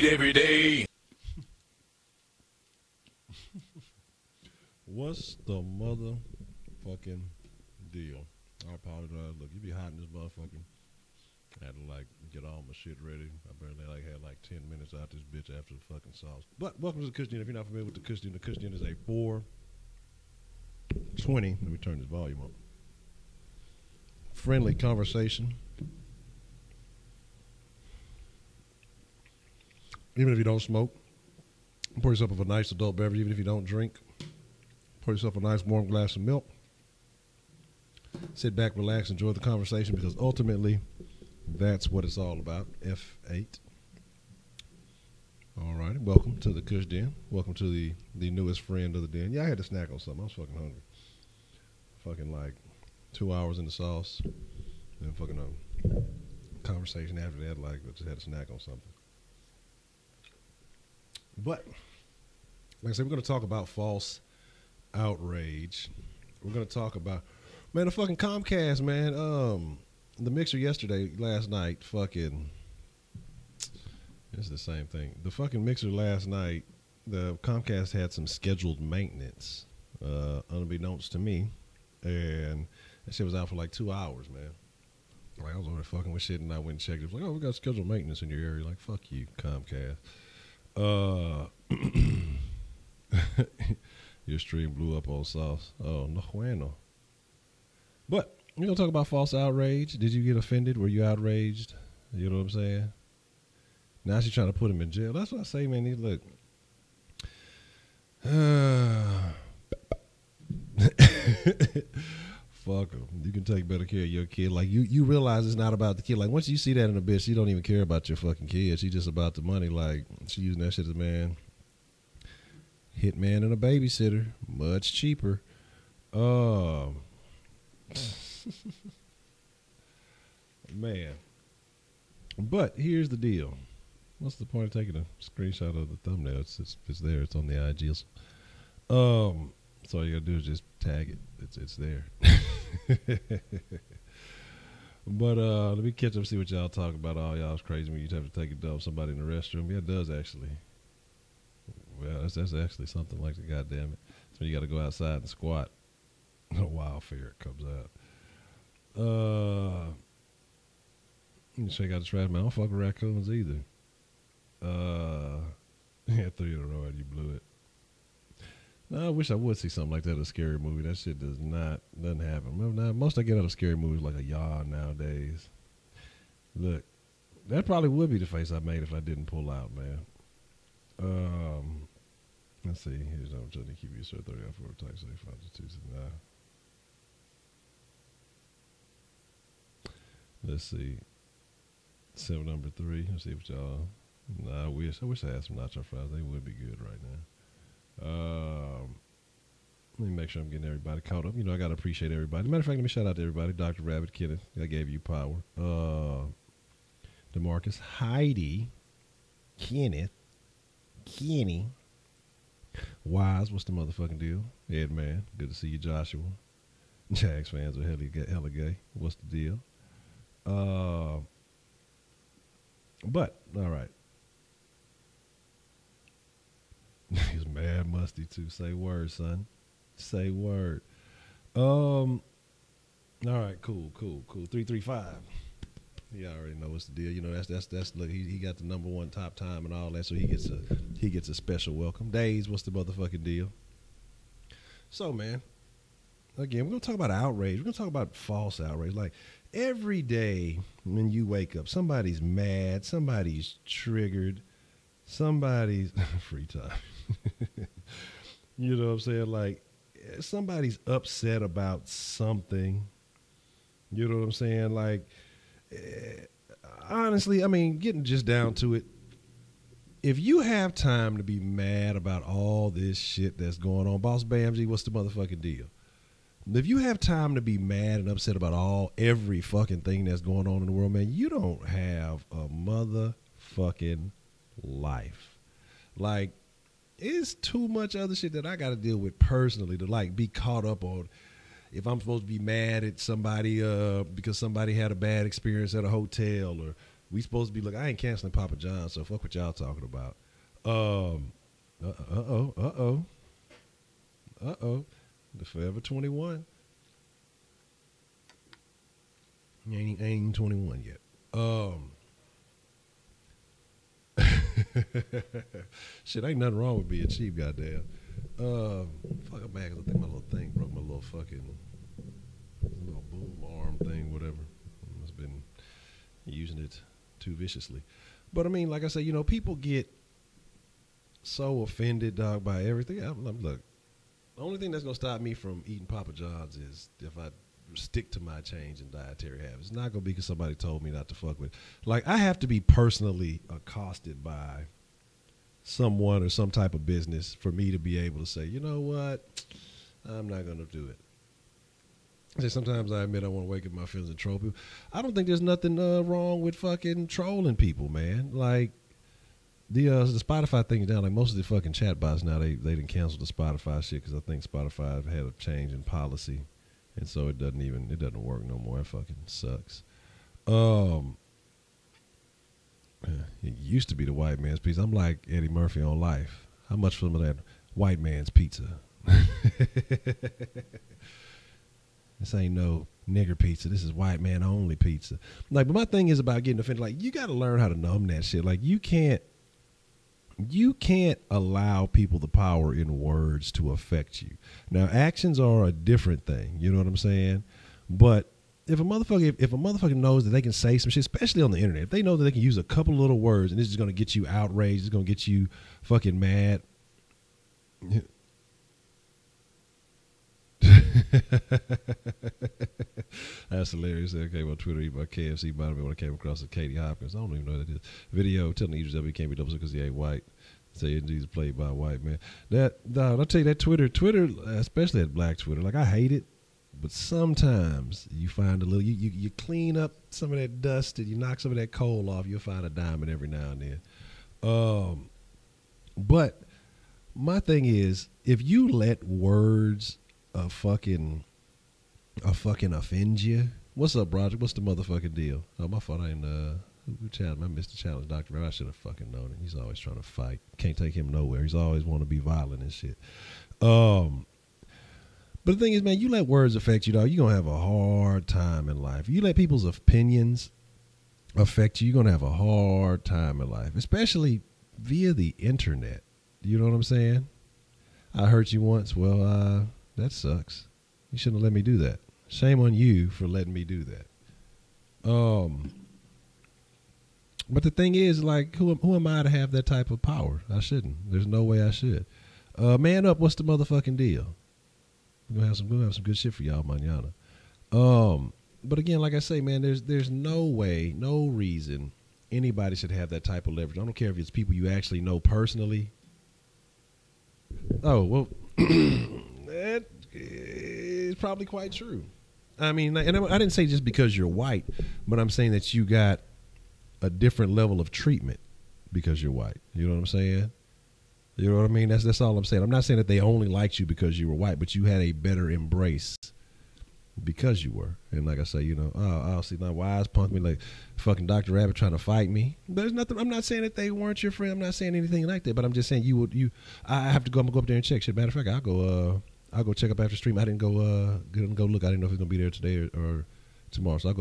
every day. What's the motherfucking deal? I apologize. Look, you be hot in this motherfucker. I had to get all my shit ready. I barely had 10 minutes out this bitch after the fucking sauce. But welcome to the Kush Den. If you're not familiar with the Kush Den is a 420. Let me turn this volume up. Friendly conversation. Even if you don't smoke, pour yourself up a nice adult beverage. Even if you don't drink, pour yourself a nice warm glass of milk. Sit back, relax, enjoy the conversation, because ultimately that's what it's all about. F8. All righty. Welcome to the Kush Den. Welcome to the newest friend of the den. Yeah, I had to snack on something. I was fucking hungry. Fucking 2 hours in the sauce. And fucking conversation after that, I just had a snack on something. But, like I said, we're going to talk about false outrage. We're going to talk about, man, the fucking Comcast, man. The mixer last night, fucking, it's the same thing. The fucking mixer last night, the Comcast had some scheduled maintenance, unbeknownst to me, and that shit was out for 2 hours, man. I was over there fucking with shit, and I went and checked. It was we got scheduled maintenance in your area. Fuck you, Comcast. Your stream blew up on sauce. Oh, no bueno. But we're going to talk about false outrage. Did you get offended? Were you outraged? You know what I'm saying? Now she's trying to put him in jail. That's what I say, man. Look. Fuck him. You can take better care of your kid. You realize it's not about the kid. Once you see that in a bitch, she don't even care about your fucking kid. She just about the money. She using that shit as hitman and a babysitter. Much cheaper. Man. But here's the deal. What's the point of taking a screenshot of the thumbnail? It's there. It's on the IGs. So all you gotta do is just tag it. It's there. But let me catch up, see what y'all talk about. All y'all's crazy when you have to take a dump somebody in the restroom. Yeah, it does actually. Well, that's actually something like the goddamn it. So you got to go outside and squat. A wild ferret comes out. You check out the trash, man. I don't fuck with raccoons either. Yeah, 3 in a row and you blew it. No, I wish I would see something like that in a scary movie. That shit doesn't happen. Now, most I get out of scary movies like a yawn nowadays. Look, that probably would be the face I made if I didn't pull out, man. Let's see. Here's I'm trying to keep you sir 30 for type say 5 to 2 9. Let's see. 7 number 3. Let's see what y'all. Nah, I wish I had some nacho fries. They would be good right now. Let me make sure I'm getting everybody caught up. I got to appreciate everybody. Matter of fact, let me shout out to everybody. Dr. Rabbit, Kenneth, I gave you power. DeMarcus, Heidi, Kenneth, Kenny, Wise, what's the motherfucking deal? Ed, man, good to see you, Joshua. Jags fans are hella gay. What's the deal? But, all right. He's mad musty too. Say word, son. Say word. All right, cool. 335. He already know what's the deal. That's look, he got the number 1 top time and all that, so he gets a special welcome. Days, what's the motherfucking deal? So, man, again, we're gonna talk about outrage. We're gonna talk about false outrage. Every day when you wake up, somebody's mad, somebody's triggered, somebody's free time. You know what I'm saying? Somebody's upset about something. You know what I'm saying? Honestly, I mean, getting just down to it, if you have time to be mad about all this shit that's going on, Boss Bamsy, what's the motherfucking deal? If you have time to be mad and upset about every fucking thing that's going on in the world, man, you don't have a motherfucking life. It's too much other shit that I got to deal with personally to be caught up on. If I'm supposed to be mad at somebody because somebody had a bad experience at a hotel, or We supposed to be, look, I ain't canceling Papa John, so fuck what y'all talking about. Uh-oh. The Forever 21. Ain't even 21 yet. Shit, ain't nothing wrong with being cheap, goddamn. Fuck, I'm mad 'cause I think my little thing broke, my little fucking little boom arm thing, whatever. Must have been using it too viciously. But I mean, like I said, you know, people get so offended, dog, by everything. Look, the only thing that's gonna stop me from eating Papa John's is if I stick to my change in dietary habits. It's not gonna be because somebody told me not to fuck with. Like, I have to be personally accosted by someone or some type of business for me to be able to say, you know what, I'm not gonna do it. Sometimes I admit I want to wake up my feelings and troll people. I don't think there's nothing wrong with fucking trolling people, man. Like, the Spotify thing is down. Like, most of the fucking chatbots now, they didn't cancel the Spotify shit because I think Spotify had a change in policy, and so it doesn't work no more. It fucking sucks. It used to be the white man's pizza. I'm like Eddie Murphy on Life. How much for that white man's pizza? This ain't no nigger pizza. This is white man only pizza. Like, but my thing is about getting offended. Like, you got to learn how to numb that shit. Like, you can't allow people the power in words to affect you. Now, actions are a different thing. You know what I'm saying? But if a motherfucker knows that they can say some shit, especially on the internet, if they know that they can use a couple little words and this is going to get you outraged, it's going to get you fucking mad. That's hilarious. I came on Twitter, eat my KFC bottom when I came across a Katie Hopkins. I don't even know what that is. Video telling the users that he can't be double because he ain't white. Saying Jesus played by a white man. I'll tell you that Twitter, especially that black Twitter, like, I hate it, but sometimes you find a little, you clean up some of that dust and you knock some of that coal off, you'll find a diamond every now and then. But my thing is, if you let words fucking offend you. What's up, Roger? What's the motherfucking deal? Oh, my fault. I missed the challenge, Dr. I should have fucking known it. He's always trying to fight. Can't take him nowhere. He's always want to be violent and shit. But the thing is, man, you let words affect you, dog, you're going to have a hard time in life. You let people's opinions affect you, you're going to have a hard time in life, especially via the internet. You know what I'm saying? I hurt you once. Well, that sucks. You shouldn't have let me do that. Shame on you for letting me do that. But the thing is, like, who am I to have that type of power? I shouldn't. There's no way I should. Man up, what's the motherfucking deal? We're gonna have some good shit for y'all mañana. But again, like I say, man, there's no way, no reason anybody should have that type of leverage. I don't care if it's people you actually know personally. Oh, well, that is probably quite true. I mean, and I didn't say just because you're white, but I'm saying that you got a different level of treatment because you're white. You know what I'm saying? You know what I mean? That's all I'm saying. I'm not saying that they only liked you because you were white, but you had a better embrace because you were. And like I say, you know, I'll see my wise punk me like fucking Dr. Rabbit trying to fight me. There's nothing. I'm not saying that they weren't your friend. I'm not saying anything like that. But I'm just saying I have to go. I'm gonna go up there and check. Shit, matter of fact, I'll go check up after stream. I didn't go look. I didn't know if he's gonna be there today or tomorrow. So I'll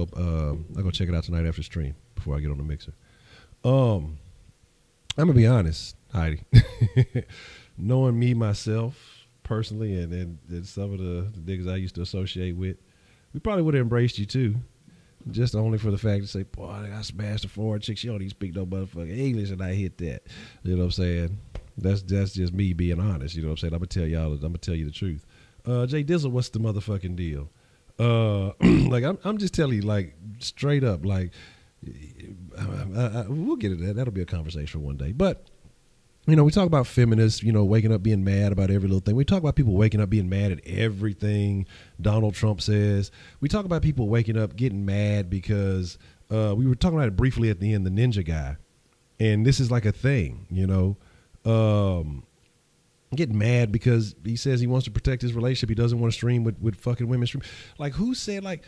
go check it out tonight after stream before I get on the mixer. I'm gonna be honest, Heidi. Knowing me myself personally and some of the niggas I used to associate with, we probably would have embraced you too. Just only for the fact to say, boy, I smashed a foreign chick. She don't even speak no motherfucking English and I hit that. You know what I'm saying? That's just me being honest. You know what I'm saying? I'm gonna tell you the truth. Jay Dizzle, what's the motherfucking deal? Like I'm just telling you, like, straight up, like, we'll get into that. That'll be a conversation for one day. But, you know, we talk about feminists, you know, waking up being mad about every little thing. We talk about people waking up being mad at everything Donald Trump says. We talk about people waking up getting mad because we were talking about it briefly at the end, the ninja guy. And this is like a thing, you know. Getting mad because he says he wants to protect his relationship. He doesn't want to stream with fucking women. Like, who said, like,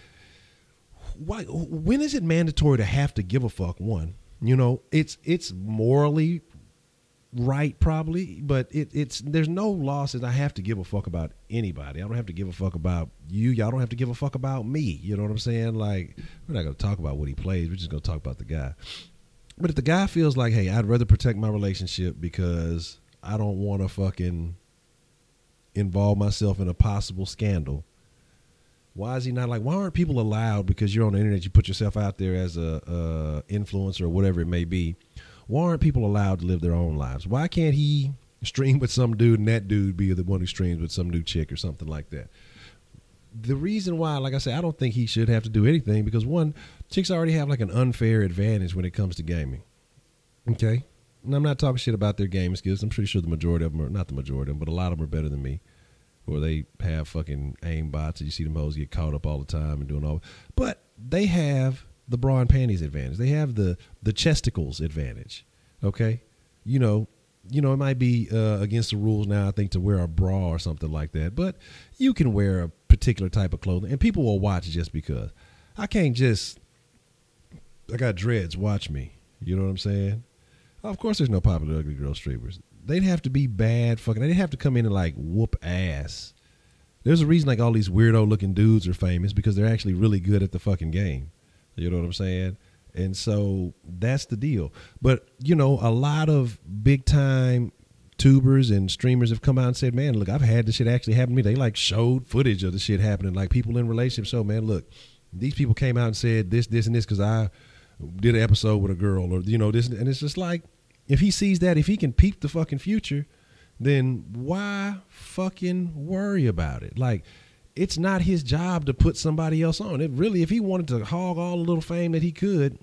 why? When is it mandatory to have to give a fuck? One, you know, it's morally right, probably, but it's there's no law says I have to give a fuck about anybody. I don't have to give a fuck about you. Y'all don't have to give a fuck about me. You know what I'm saying? Like, we're not gonna talk about what he plays. We're just gonna talk about the guy. But if the guy feels like, hey, I'd rather protect my relationship because I don't want to fucking involve myself in a possible scandal, why is he not like, why aren't people allowed, because you're on the internet, you put yourself out there as a influencer or whatever it may be, why aren't people allowed to live their own lives? Why can't he stream with some dude and that dude be the one who streams with some new chick or something like that? The reason why, like I said, I don't think he should have to do anything because, one, chicks already have like an unfair advantage when it comes to gaming. Okay? And I'm not talking shit about their game skills. I'm pretty sure the majority of them are, not the majority of them, but a lot of them are better than me. Or they have fucking aim bots and you see them hoes get caught up all the time and doing all. But they have the bra and panties advantage. They have the chesticles advantage. Okay? You know, it might be against the rules now, I think, to wear a bra or something like that. But you can wear a particular type of clothing and people will watch just because. I can't just, I got dreads, watch me. You know what I'm saying? Of course there's no popular ugly girl streamers. They'd have to be bad fucking, they'd have to come in and like whoop ass. There's a reason like all these weirdo looking dudes are famous because they're actually really good at the fucking game. You know what I'm saying? And so that's the deal. But, you know, a lot of big time tubers and streamers have come out and said, man, look, I've had this shit actually happen to me. They like showed footage of the shit happening. Like people in relationships. So, man, look, these people came out and said this, and this because I did an episode with a girl or, you know, this. And it's just like, if he sees that, if he can peep the fucking future, then why fucking worry about it? Like, it's not his job to put somebody else on. It really, if he wanted to hog all the little fame that he could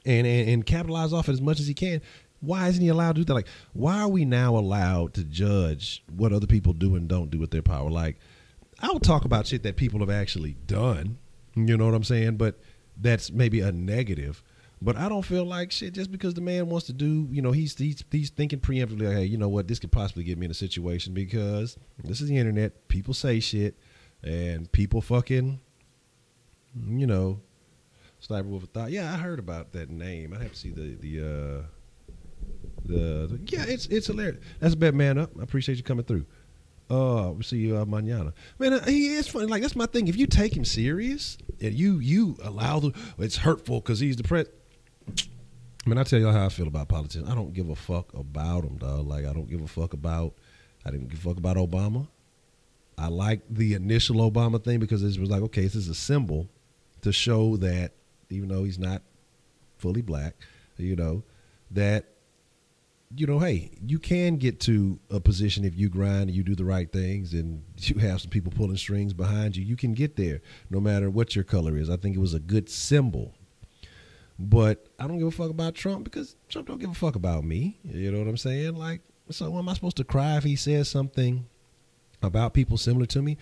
and capitalize off it as much as he can, why isn't he allowed to do that? Like, why are we now allowed to judge what other people do and don't do with their power? Like, I'll talk about shit that people have actually done, you know what I'm saying? But that's maybe a negative. But I don't feel like shit just because the man wants to do, you know, he's thinking preemptively, like, hey, you know what, this could possibly get me in a situation because this is the internet. People say shit and people fucking, you know, sniper with a thought. Yeah, I heard about that name. I'd have to see the yeah, it's hilarious. That's a bet, man up. I appreciate you coming through. We'll see you mañana. Man, he is funny. Like, that's my thing. If you take him serious and you allow it's hurtful because he's depressed. I mean, I tell y'all how I feel about politicians. I don't give a fuck about them, dog. Like, I didn't give a fuck about Obama. I like the initial Obama thing because it was like, okay, this is a symbol to show that even though he's not fully black, you know, that, you know, hey, you can get to a position if you grind and you do the right things and you have some people pulling strings behind you. You can get there no matter what your color is. I think it was a good symbol. But I don't give a fuck about Trump because Trump don't give a fuck about me. You know what I'm saying? Like, so am I supposed to cry if he says something about people similar to me?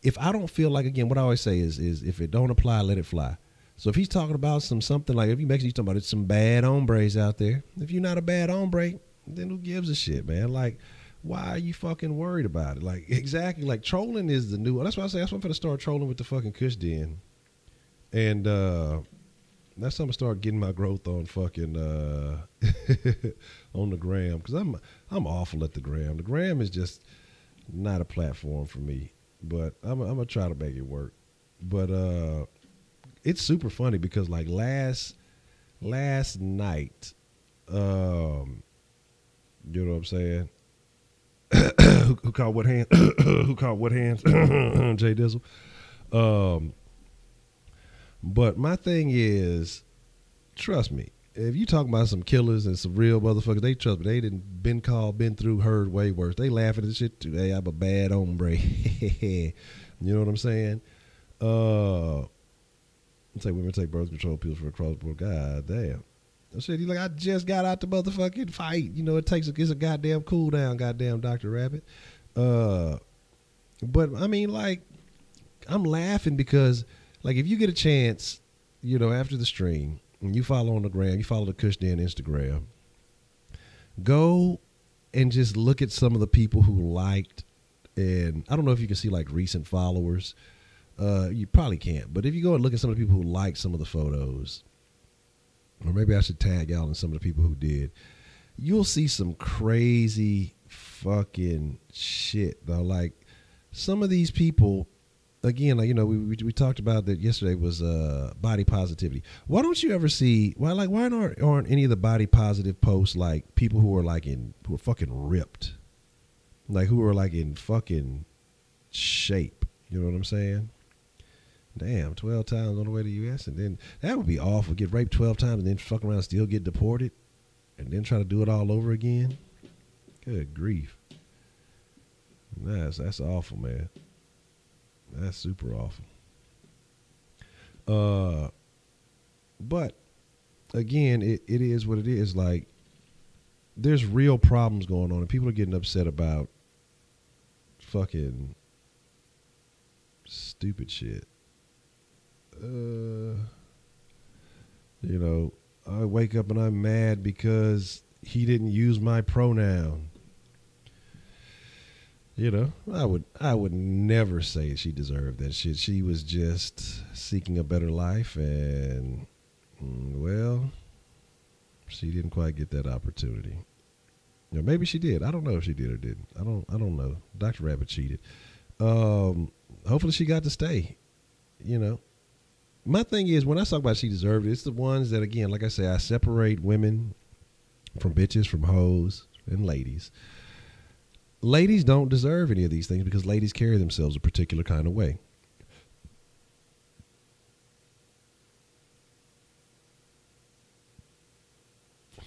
If I don't feel like, again, what I always say is if it don't apply, let it fly. So if he's talking about something like, if he makes you talking about it's some bad hombres out there, if you're not a bad hombre, then who gives a shit, man? Like, why are you fucking worried about it? Like, exactly, like trolling is the new, that's why I say, that's why I'm going to start trolling with the fucking Kush Den. And that's how I'm going to start getting my growth on fucking, on the gram. Cause I'm awful at the gram. The gram is just not a platform for me, but I'm going to try to make it work. But, it's super funny because like last night, you know what I'm saying? who caught what hand? Who caught what hands? Jay Dizzle. But my thing is, trust me, if you talk about some killers and some real motherfuckers, they trust me. They didn't been called, been through, heard way worse. They laughing at this shit too. Hey, I'm a bad hombre. You know what I'm saying? Say women take birth control pills for a cross-border. God damn. I said, like, I just got out the motherfucking fight. You know, it's a goddamn cool down, goddamn Dr. Rabbit. But I mean, like, I'm laughing because, like, if you get a chance, you know, after the stream, and you follow on the gram, you follow the Kush Den Instagram, go and just look at some of the people who liked, and I don't know if you can see like recent followers, You probably can't. But if you go and look at some of the people who like some of the photos, or maybe I should tag y'all in some of the people who did, you'll see some crazy fucking shit, though. Like, some of these people, again, like, you know, we talked about that yesterday, was body positivity. Why don't you ever see, why aren't any of the body positive posts like people who are fucking ripped, like who are like in fucking shape? You know what I'm saying? Damn, 12 times on the way to the U.S. and then that would be awful. Get raped 12 times and then fuck around and still get deported and then try to do it all over again. Good grief. That's awful, man. That's super awful. But again, it is what it is. Like, there's real problems going on and people are getting upset about fucking stupid shit. You know, I wake up and I'm mad because he didn't use my pronoun. You know, I would never say she deserved that shit. She was just seeking a better life, and well, she didn't quite get that opportunity. You know, maybe she did. I don't know if she did or didn't. I don't know. Dr. Rabbit cheated. Hopefully she got to stay. You know, my thing is, when I talk about she deserved it, it's the ones that, again, like I say, I separate women from bitches, from hoes, and ladies. Ladies don't deserve any of these things because ladies carry themselves a particular kind of way.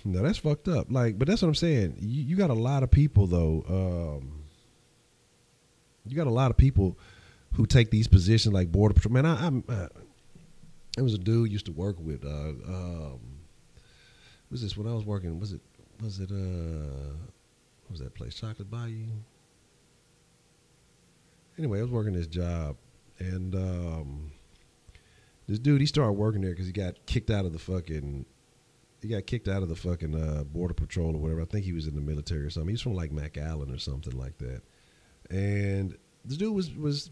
No, that's fucked up. Like, but that's what I'm saying. You got a lot of people, though. You got a lot of people who take these positions like border patrol. Man, there was a dude used to work with. What was this when I was working? Was it? What was that place? Chocolate Bayou? Anyway, I was working this job, and this dude, he started working there because he got kicked out of the fucking border patrol or whatever. I think he was in the military or something. He's from like McAllen or something like that. And this dude was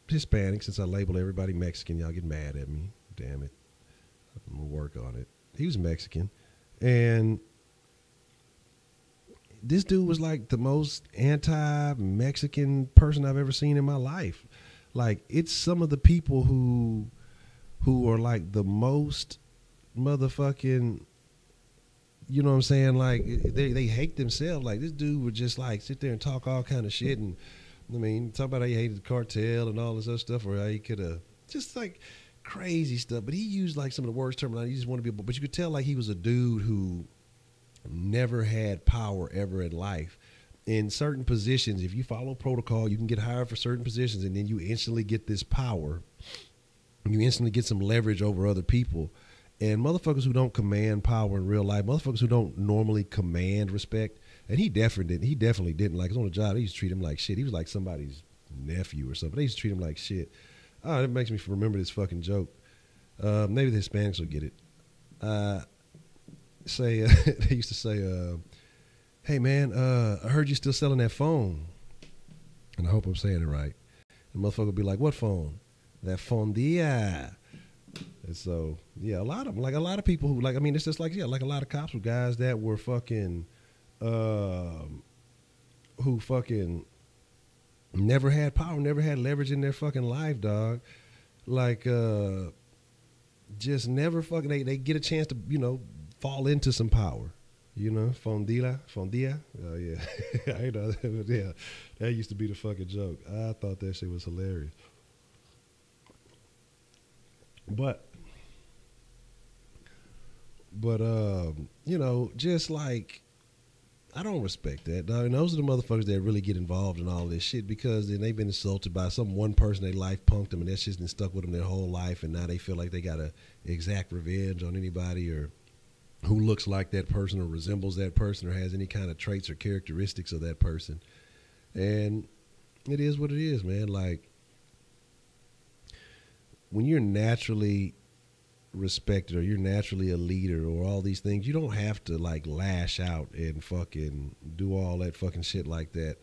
Hispanic. Since I label everybody Mexican, y'all get mad at me. Damn it. I'm going to work on it. He was Mexican. And this dude was like the most anti-Mexican person I've ever seen in my life. Like, it's some of the people who are like the most motherfucking, you know what I'm saying? Like, they hate themselves. Like, this dude would just like sit there and talk all kind of shit. And I mean, talk about how he hated the cartel and all this other stuff, or how he could have just like crazy stuff. But he used like some of the worst terminology. He just wanted to be, but you could tell like he was a dude who never had power ever in life. In certain positions, if you follow protocol, you can get hired for certain positions, and then you instantly get this power. You instantly get some leverage over other people. And motherfuckers who don't command power in real life, motherfuckers who don't normally command respect, and he definitely didn't. Like, on the job, they used to treat him like shit. He was like somebody's nephew or something. They used to treat him like shit. Oh, it makes me remember this fucking joke. Maybe the Hispanics will get it. They used to say, hey man, I heard you still selling that phone. And I hope I'm saying it right. And the motherfucker would be like, what phone? That fondia. And so, yeah, a lot of people who, like, I mean, it's just like, yeah, like a lot of cops were guys that were fucking, who fucking never had power, never had leverage in their fucking life, dog. Like, just never fucking, they get a chance to, you know, fall into some power, you know, fondia. Oh yeah, I know. Yeah, that used to be the fucking joke. I thought that shit was hilarious. But you know, just like, I don't respect that, dog. And those are the motherfuckers that really get involved in all this shit because then they've been insulted by some one person in their life, punked them, and that shit's been stuck with them their whole life, and now they feel like they gotta exact revenge on anybody or who looks like that person or resembles that person or has any kind of traits or characteristics of that person. And it is what it is, man. Like, when you're naturally respected or you're naturally a leader or all these things, you don't have to like lash out and fucking do all that fucking shit like that.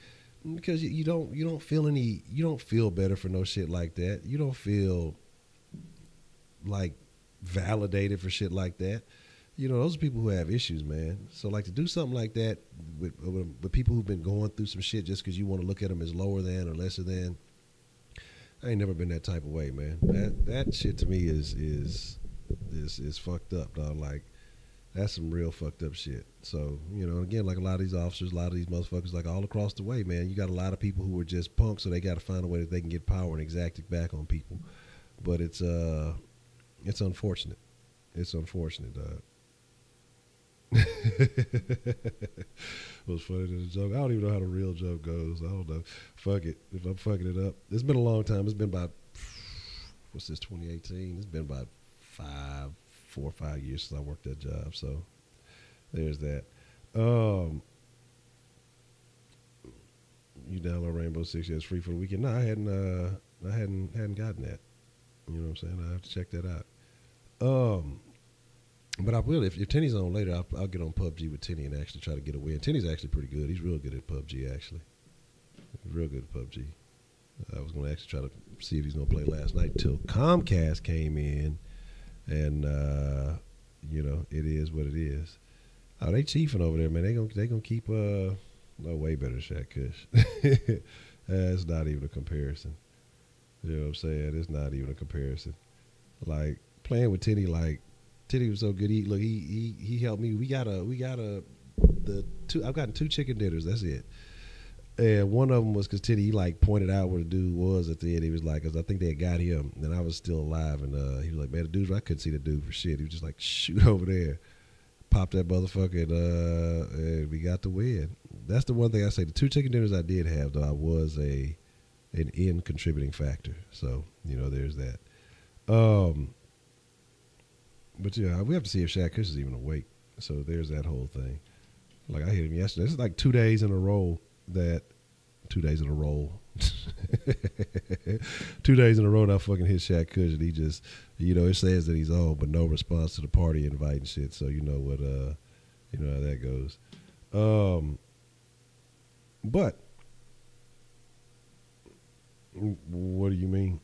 because you don't feel better for no shit like that. You don't feel like validated for shit like that. You know, those are people who have issues, man. So like to do something like that with people who've been going through some shit just because you want to look at them as lower than or lesser than. I ain't never been that type of way, man. That shit to me is fucked up, dog. Like that's some real fucked up shit. So, you know, again, like a lot of these officers, a lot of these motherfuckers, like all across the way, man, you got a lot of people who are just punks, so they got to find a way that they can get power and exact it back on people. But it's unfortunate. It's unfortunate, dog. It was funny to the joke. I don't even know how the real joke goes. I don't know. Fuck it. If I'm fucking it up. It's been a long time. It's been about, what's this, 2018? It's been about 4 or 5 years since I worked that job. So there's that. You download Rainbow Six, yeah, it's free for the weekend. No, I hadn't gotten that. You know what I'm saying? I have to check that out. But I will, if Tenny's on later, I'll get on PUBG with Tenny and actually try to get a win. Tenny's actually pretty good. He's real good at PUBG, actually. He's real good at PUBG. I was going to actually try to see if he's going to play last night until Comcast came in, and, you know, it is what it is. Oh, they chiefing over there, man. They gonna keep, no, way better than Shaq Kush. It's not even a comparison. You know what I'm saying? It's not even a comparison. Like, playing with Tenny, like, Titty was so good. He helped me. I've gotten 2 chicken dinners. That's it. And one of them was because Titty, he like pointed out where the dude was at the end. He was like, because I think they had got him, and I was still alive. And he was like, man, the dude, I couldn't see the dude for shit. He was just like, shoot over there, pop that motherfucker, and we got the win. That's the one thing I say. The 2 chicken dinners I did have, though, I was an in contributing factor. So you know, there's that. But yeah, we have to see if Shaq Kush is even awake. So there's that whole thing. Like I hit him yesterday. This is like 2 days in a row that 2 days in a row. 2 days in a row that I fucking hit Shaq Kush, and he just, you know, it says that he's on, but no response to the party invite and shit. So you know what, you know how that goes. But what do you mean?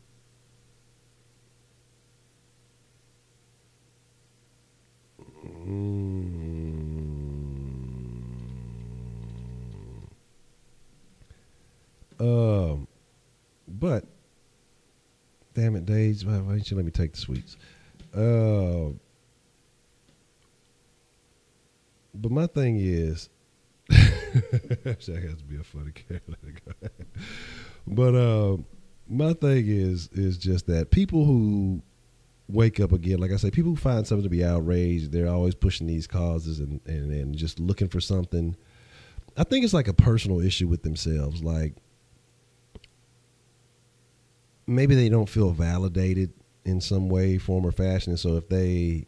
But damn it, Dage, why don't you let me take the sweets? But my thing is, Shaq has to be a funny character. But my thing is just that people who wake up again, like I say, people who find something to be outraged, they're always pushing these causes and just looking for something. I think it's like a personal issue with themselves. Like maybe they don't feel validated in some way, form, or fashion. And so if they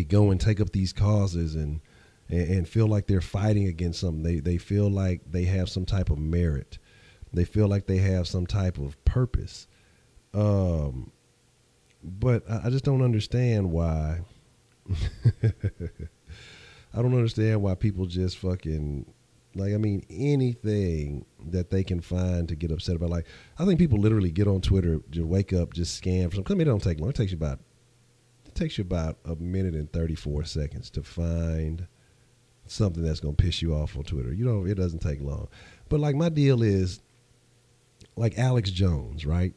go and take up these causes and feel like they're fighting against something, they feel like they have some type of merit. They feel like they have some type of purpose. But I just don't understand why. I don't understand why people just fucking, like, I mean, anything that they can find to get upset about. Like, I think people literally get on Twitter, just wake up, just scan for something. I mean, it don't take long. It takes you about a minute and 34 seconds to find something that's going to piss you off on Twitter. You know, it doesn't take long. But, like, my deal is, like, Alex Jones, right?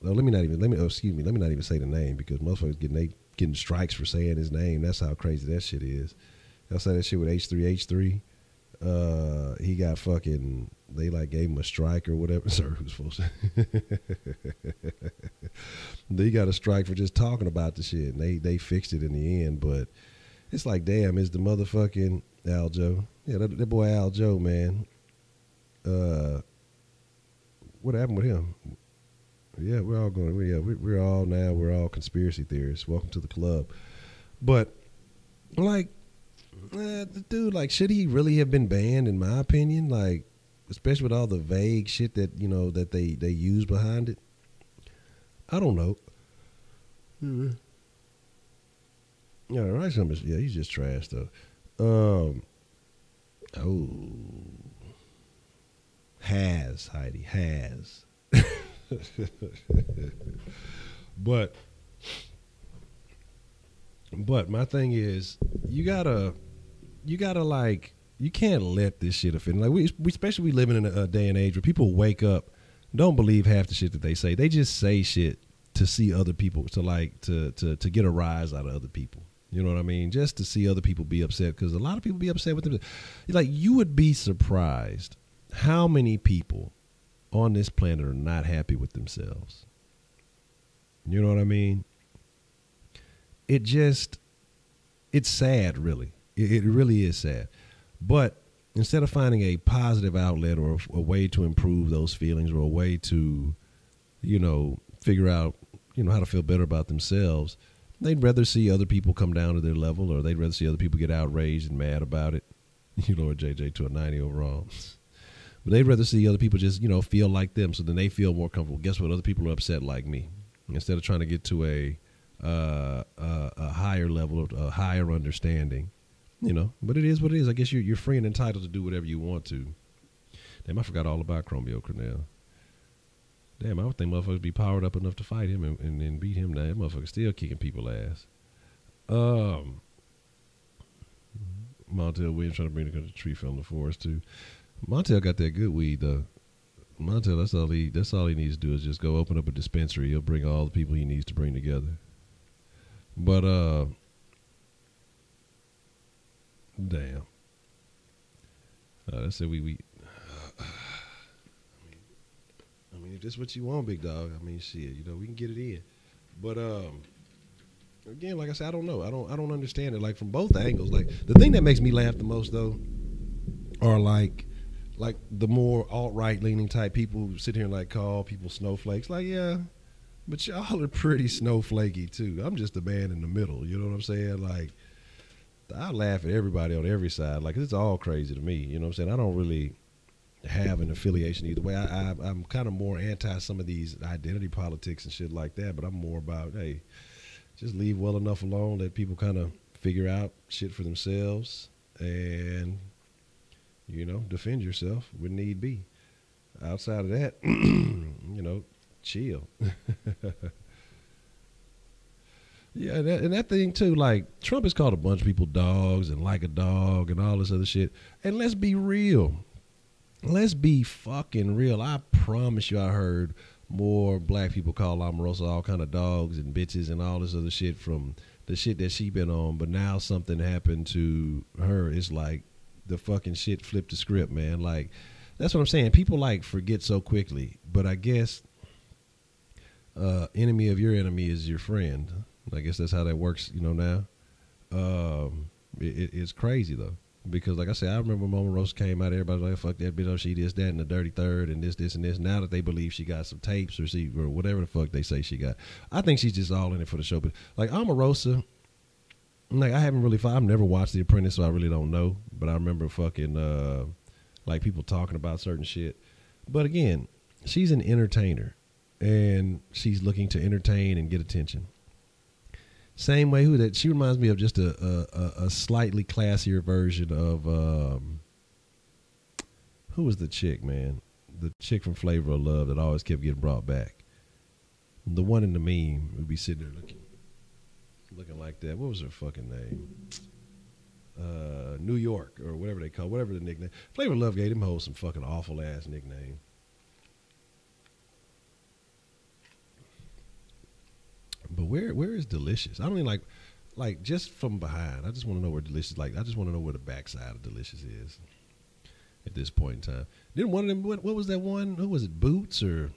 Let me not even say the name, because motherfuckers getting strikes for saying his name. That's how crazy that shit is. They'll say that shit with H3H3. He got fucking, they like gave him a strike or whatever. Sorry, who's supposed to? They got a strike for just talking about the shit, and they fixed it in the end. But it's like, damn, is the motherfucking Aljo? Yeah, that boy Aljo, man. What happened with him? Yeah, we're all going. Yeah, we're all conspiracy theorists. Welcome to the club. But like, dude, like, should he really have been banned? In my opinion, like, especially with all the vague shit that, you know, that they use behind it. I don't know. Mm-hmm. Yeah, Rice numbers. Yeah, he's just trash though. Oh. Has, Heidi, has. But my thing is, you gotta like, you can't let this shit offend. Like we especially living in a day and age where people wake up, don't believe half the shit that they say. They just say shit to see other people, to like to get a rise out of other people. You know what I mean? Just to see other people be upset, because a lot of people be upset with them. Like, you would be surprised how many people on this planet are not happy with themselves. You know what I mean? It's sad, really. It really is sad. But instead of finding a positive outlet or a way to improve those feelings, or a way to, figure out, how to feel better about themselves, they'd rather see other people come down to their level, or they'd rather see other people get outraged and mad about it. Lord JJ to a 90 overall. But they'd rather see other people just, feel like them, so then they feel more comfortable. Guess what? Other people are upset like me. Instead of trying to get to a higher level, a higher understanding, But it is what it is. I guess you're free and entitled to do whatever you want to. Damn, I forgot all about Chromio Cornell. Damn, I would think motherfuckers be powered up enough to fight him and beat him down. That motherfucker still kicking people ass. Montel Williams trying to bring the tree from the forest too. Montel got that good weed though. Montel, that's all he needs to do is just go open up a dispensary. He'll bring all the people he needs to bring together. But damn. Let's say we I mean, if this is what you want, big dog, I mean, shit, we can get it in. But again, like I said, I don't know. I don't understand it. Like, from both angles. Like, the thing that makes me laugh the most though are like the more alt-right leaning type people who sit here and like call people snowflakes. Like, yeah, but y'all are pretty snowflakey too. I'm just a man in the middle. You know what I'm saying? Like, I laugh at everybody on every side. Like, it's all crazy to me. You know what I'm saying? I don't really have an affiliation either way. I'm kind of more anti some of these identity politics and shit like that, but I'm more about, hey, just leave well enough alone, let people kind of figure out shit for themselves, and defend yourself when need be. Outside of that, chill. Yeah, and that thing too, like, Trump has called a bunch of people dogs and like a dog and all this other shit. And let's be real. Let's be fucking real. I promise you, I heard more black people call Omarosa all kind of dogs and bitches and all this other shit from the shit that she been on. But now something happened to her. It's like the fucking shit flipped the script, man. Like, that's what I'm saying. People like forget so quickly. But I guess enemy of your enemy is your friend. I guess that's how that works, now. It's crazy though. Because, like I said, I remember when Omarosa came out, everybody was like, fuck that bitch, oh, she this, that, and the dirty third, and this, and this. Now that they believe she got some tapes or whatever the fuck they say she got. I think she's just all in it for the show. But, like, Omarosa, like, I've never watched The Apprentice, so I really don't know. But I remember fucking, like, people talking about certain shit. But, again, she's an entertainer, and she's looking to entertain and get attention. Same way she reminds me of just a slightly classier version of who was the chick, man? The chick from Flavor of Love that always kept getting brought back. The one in the meme would be sitting there looking like that. What was her fucking name? New York or whatever they call, whatever the nickname. Flavor of Love gave them hoes some fucking awful ass nickname. But where is Delicious? I don't mean like just from behind. I just want to know where Delicious, like, I just want to know where the backside of Delicious is at this point in time. Didn't one of them, what was that one? Who was it? Boots or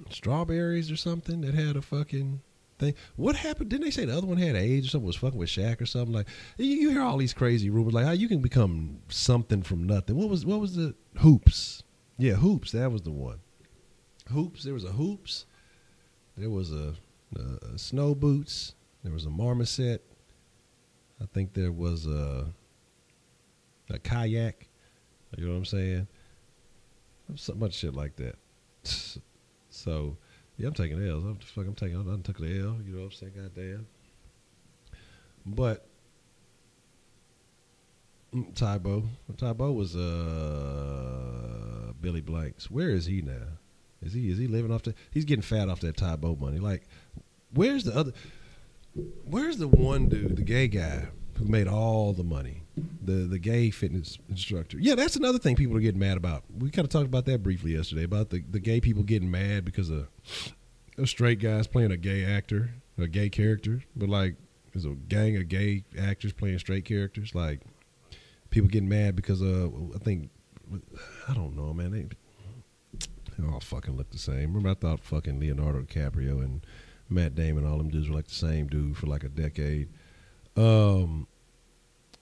Strawberries or something that had a fucking thing? What happened? Didn't they say the other one had AIDS or something, was fucking with Shaq or something? Like, you hear all these crazy rumors, like how you can become something from nothing. What was the Hoops? Yeah, Hoops. That was the one. Hoops. There was a Hoops. There was a Snow Boots. There was a Marmoset. I think there was a Kayak. You know what I'm saying? So much shit like that. So, yeah, I'm taking L's. I took the L. You know what I'm saying? Goddamn. But Tybo was Billy Blanks. Where is he now? Is he living off he's getting fat off that Tybo money. Like, where's the one dude, the gay guy who made all the money? The gay fitness instructor. Yeah, that's another thing people are getting mad about. We kind of talked about that briefly yesterday, about the gay people getting mad because a straight guy's playing a gay actor, a gay character. But like, there's a gang of gay actors playing straight characters. Like, people getting mad because I don't know, man. They all fucking look the same. Remember, I thought fucking Leonardo DiCaprio and Matt Damon, all them dudes were like the same dude for like a decade.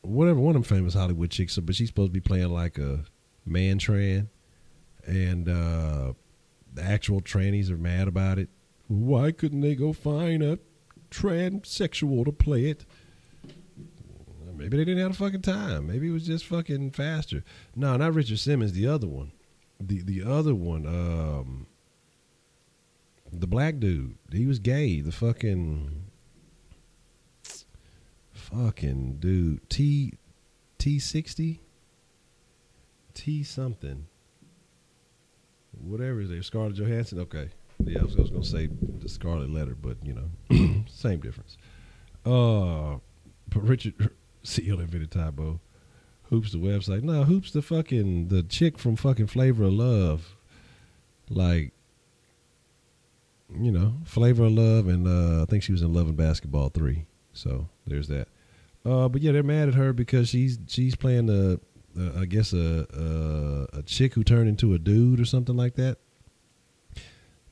Whatever, one of them famous Hollywood chicks, but she's supposed to be playing like a man tran, and the actual trannies are mad about it. Why couldn't they go find a transsexual to play it? Maybe they didn't have a fucking time. Maybe it was just fucking faster. No, not Richard Simmons. The other one, the other one, the black dude. He was gay. The fucking dude. T60, T something, whatever his name. Scarlett Johansson. Okay, yeah, I was gonna say the Scarlet Letter, but you know, same difference. But Richard Seal invented Tybo. Hoops the website. No, Hoops the chick from fucking Flavor of Love. Like, you know, Flavor of Love, and I think she was in Love and Basketball 3. So there's that. But yeah, they're mad at her because she's playing I guess a chick who turned into a dude or something like that.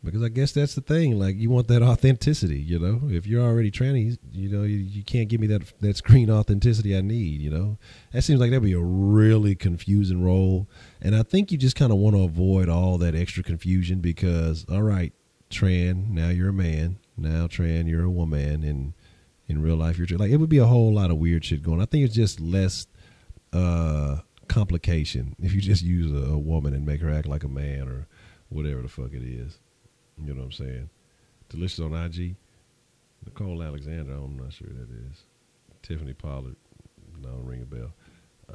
Because I guess that's the thing. Like, you want that authenticity, you know. If you're already tranny, you know, you can't give me that screen authenticity I need, you know. That seems like that'd be a really confusing role. And I think you just kind of want to avoid all that extra confusion because, all right, tran, now you're a man. Now tran, you're a woman. And in real life, you're like, it would be a whole lot of weird shit going on. I think it's just less complication if you just use a woman and make her act like a man or whatever the fuck it is. You know what I'm saying? Delicious on IG. Nicole Alexander, I'm not sure who that is. Tiffany Pollard, no, don't ring a bell.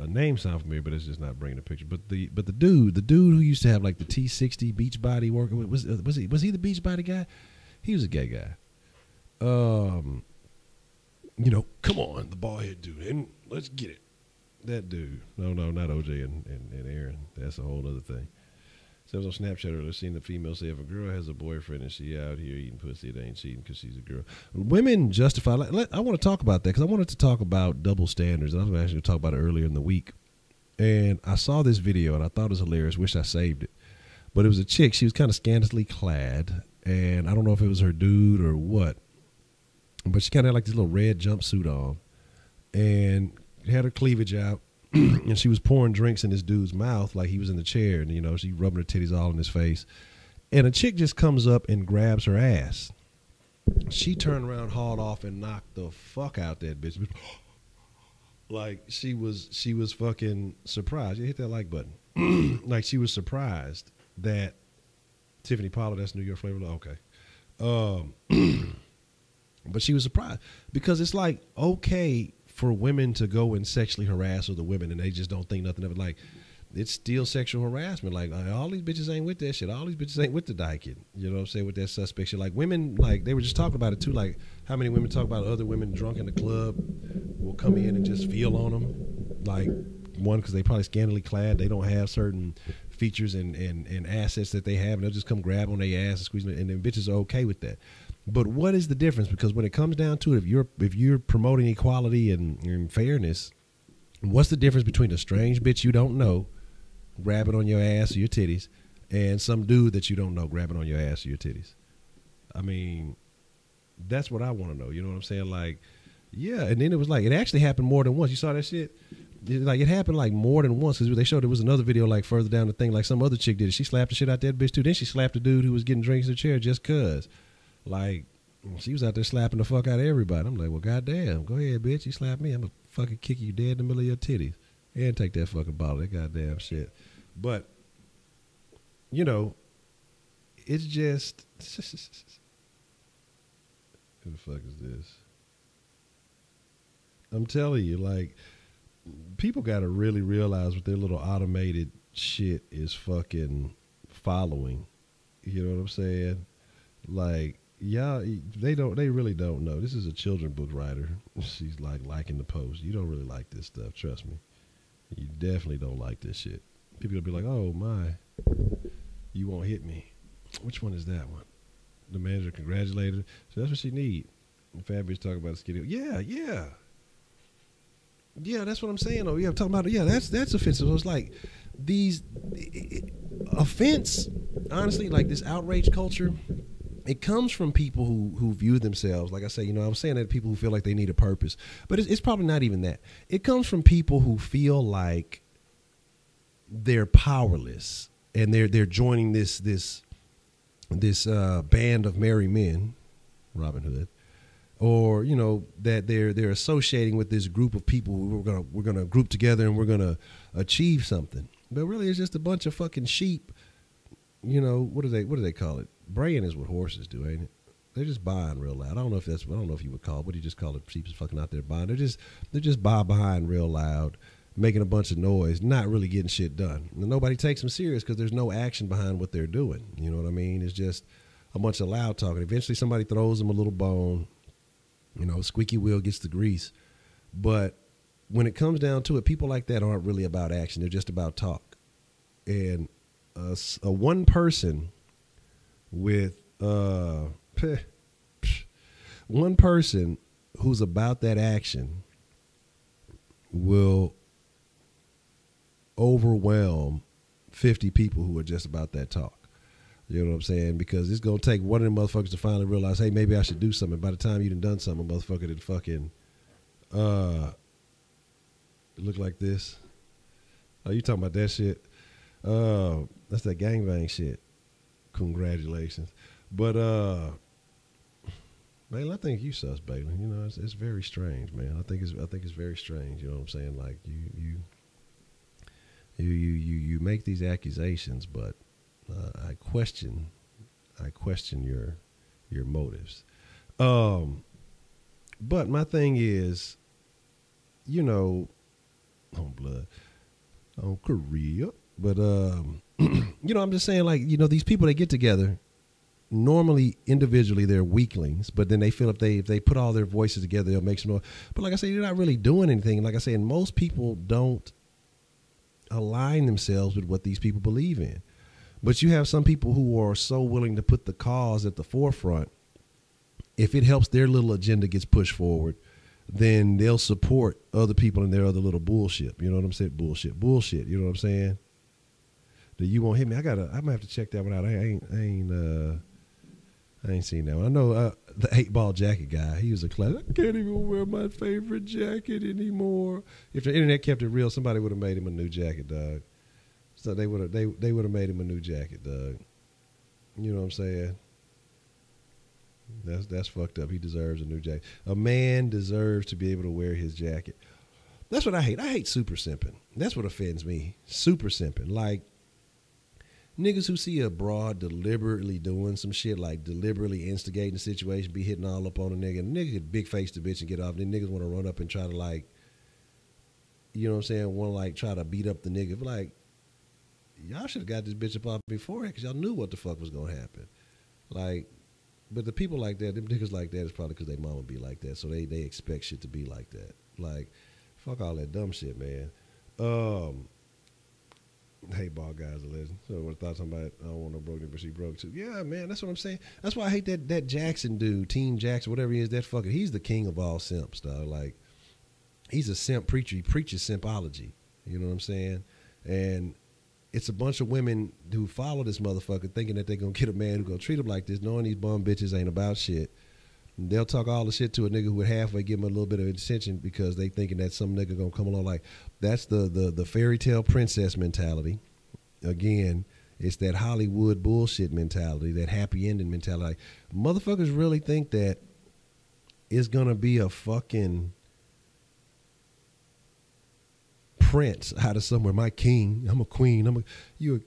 Name sound familiar, but it's just not bringing the picture. But the dude who used to have like the T60 Beachbody worker, was he the Beachbody guy? He was a gay guy. You know, come on, the bald head dude, and let's get it. That dude. No, not OJ and Aaron. That's a whole other thing. Says on Snapchat earlier, seen the female say if a girl has a boyfriend and she out here eating pussy, it ain't cheating because she's a girl. Women justify. I want to talk about that because I wanted to talk about double standards. And I was actually going to talk about it earlier in the week. And I saw this video and I thought it was hilarious. Wish I saved it. But it was a chick. She was kind of scantily clad. And I don't know if it was her dude or what. But she kind of had like this little red jumpsuit on. And had her cleavage out. And she was pouring drinks in this dude's mouth like he was in the chair, and you know, she rubbing her titties all in his face. And a chick just comes up and grabs her ass. She turned around, hauled off, and knocked the fuck out that bitch. Like she was fucking surprised. You hit that like button. Like she was surprised that Tiffany Pollard, that's New York flavor. Okay. But she was surprised because it's like, okay, for women to go and sexually harass other women and they just don't think nothing of it. Like, it's still sexual harassment. Like, all these bitches ain't with that shit. All these bitches ain't with the dyking. You know what I'm saying? With that suspect shit. Like, women, like, they were just talking about it too. Like, how many women talk about other women drunk in the club will come in and just feel on them. Like, one, because they probably scantily clad. They don't have certain features and assets that they have. And they'll just come grab on their ass and squeeze them. And then bitches are okay with that. But what is the difference? Because when it comes down to it, if you're promoting equality and fairness, what's the difference between a strange bitch you don't know grabbing on your ass or your titties and some dude that you don't know grabbing on your ass or your titties? I mean, that's what I want to know. You know what I'm saying? Like, yeah. And then it was like, it actually happened more than once. You saw that shit? It happened like more than once because they showed there was another video like further down the thing, like some other chick did it. She slapped the shit out that bitch too. Then she slapped the dude who was getting drinks in the chair just cuz. Like, she was out there slapping the fuck out of everybody. I'm like, well, goddamn, go ahead, bitch. You slap me, I'm gonna fucking kick you dead in the middle of your titties and take that fucking bottle, that goddamn shit. But, you know, it's just, who the fuck is this? I'm telling you, like, people got to really realize with their little automated shit is fucking following. You know what I'm saying? Like, yeah, they really don't know. This is a children's book writer. She's like liking the post. You don't really like this stuff, trust me. You definitely don't like this shit. People will be like, oh my, you won't hit me. Which one is that one? The manager congratulated her. So that's what she need. And Fabian's talking about a skinny. Yeah, that's what I'm saying. Oh, yeah, I'm talking about. Yeah, that's offensive. So it's like these offense. Honestly, like this outrage culture, it comes from people who view themselves. Like I say, I'm saying that people who feel like they need a purpose, but it's probably not even that. It comes from people who feel like they're powerless and they're joining this band of merry men, Robin Hood. Or that they're associating with this group of people who we're gonna group together and we're gonna achieve something. But really, it's just a bunch of fucking sheep. What do they call it? Braying is what horses do, ain't it? They're just buying real loud. I don't know if you would call it. What do you just call it? Sheep is fucking out there buying. They're just behind real loud, making a bunch of noise, not really getting shit done. And nobody takes them serious because there's no action behind what they're doing. You know what I mean? It's just a bunch of loud talking. Eventually, somebody throws them a little bone. Squeaky wheel gets the grease. But when it comes down to it, people like that aren't really about action. They're just about talk. And a one person with one person who's about that action will overwhelm 50 people who are just about that talk. You know what I'm saying? Because it's going to take one of them motherfuckers to finally realize, hey, maybe I should do something. By the time you done something, a motherfucker did fucking look like this. Oh, you talking about that shit? That's that gangbang shit. Congratulations. But, Baylor, I think you sus, Baylor. It's very strange, man. I think it's very strange. You know what I'm saying? Like you make these accusations, but I question your motives. But my thing is, on blood, on Korea. But I'm just saying, like, these people that get together, normally individually they're weaklings, but then they feel if they put all their voices together, they'll make some noise. But like I say, they're not really doing anything. Like I say, and most people don't align themselves with what these people believe in. But you have some people who are so willing to put the cause at the forefront. If it helps their little agenda gets pushed forward, then they'll support other people in their other little bullshit. You know what I'm saying? Bullshit. You know what I'm saying? That you won't hit me. I'm gonna have to check that one out. I ain't seen that one. I know the 8-ball jacket guy. He was a class. I can't even wear my favorite jacket anymore. If the internet kept it real, somebody would have made him a new jacket, dog. So they would have made him a new jacket, dog. You know what I'm saying? That's fucked up. He deserves a new jacket. A man deserves to be able to wear his jacket. That's what I hate. I hate super simping. That's what offends me. Super simping. Like, niggas who see a broad deliberately doing some shit, like deliberately instigating the situation, be hitting all up on a nigga. And the nigga could big face the bitch and get off. Then niggas want to run up and try to, like, you know what I'm saying, want to, like, try to beat up the nigga. But, like, y'all should have got this bitch up off beforehand because y'all knew what the fuck was going to happen. Like, but the people like that, them niggas like that, is probably because they mama be like that. So they expect shit to be like that. Like, fuck all that dumb shit, man. Hey, ball guys, a legend. So I thought somebody, I don't want no broke, but she broke too. Yeah, man, that's what I'm saying. That's why I hate that Jackson dude, Team Jackson, whatever he is. That fucking, he's the king of all simps, dog. Like, he's a simp preacher. He preaches simpology. You know what I'm saying? And it's a bunch of women who follow this motherfucker thinking that they're going to get a man who's going to treat them like this, knowing these bum bitches ain't about shit. And they'll talk all the shit to a nigga who would halfway give him a little bit of attention because they thinking that some nigga going to come along. Like, that's the fairy tale princess mentality. Again, it's that Hollywood bullshit mentality, that happy ending mentality. Like, motherfuckers really think that it's going to be a fucking prince out of somewhere. My king, I'm a queen. You a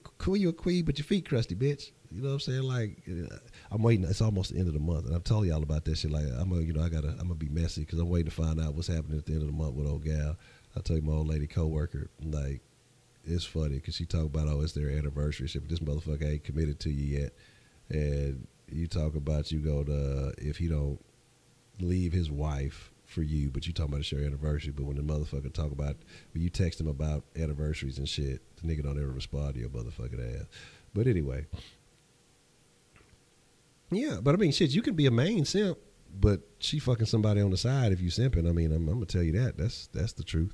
queen, but your feet crusty, bitch. You know what I'm saying? Like, I'm waiting. It's almost the end of the month, and I'm telling y'all about that shit. Like, I'm gonna be messy because I'm waiting to find out what's happening at the end of the month with old gal. I told you, my old lady coworker, like, it's funny because she talk about, oh, it's their anniversary shit, but this motherfucker ain't committed to you yet. And you talk about you go to, if he don't leave his wife for you, but you talking about it's your anniversary, but when the motherfucker talk about, when you text him about anniversaries and shit, the nigga don't ever respond to your motherfucking ass. But anyway. Yeah, but I mean, shit, you can be a main simp, but she fucking somebody on the side if you simping. I mean, I'm gonna tell you that. That's the truth.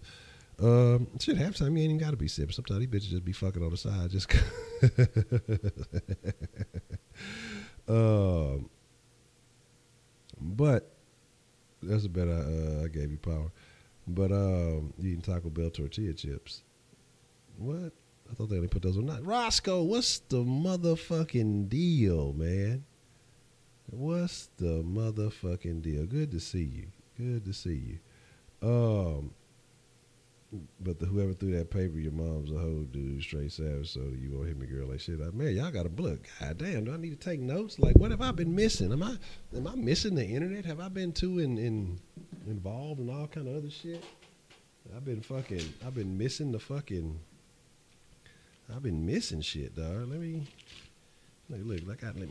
Shit, half the time you ain't even gotta be simping. Sometimes these bitches just be fucking on the side. Just but that's a better. I gave you power. But eating Taco Bell tortilla chips. What? I thought they only put those on. Not Roscoe. What's the motherfucking deal, man? What's the motherfucking deal? Good to see you. Good to see you. But whoever threw that paper, your mom's a hoe, dude. Straight savage. So you won't hit me, girl. Like shit. Like, man, y'all got a book. God damn. Do I need to take notes? Like, what have I been missing? Am I missing the internet? Have I been too involved in all kind of other shit? I've been missing the fucking. I've been missing shit, dog. Let me look. Like let me.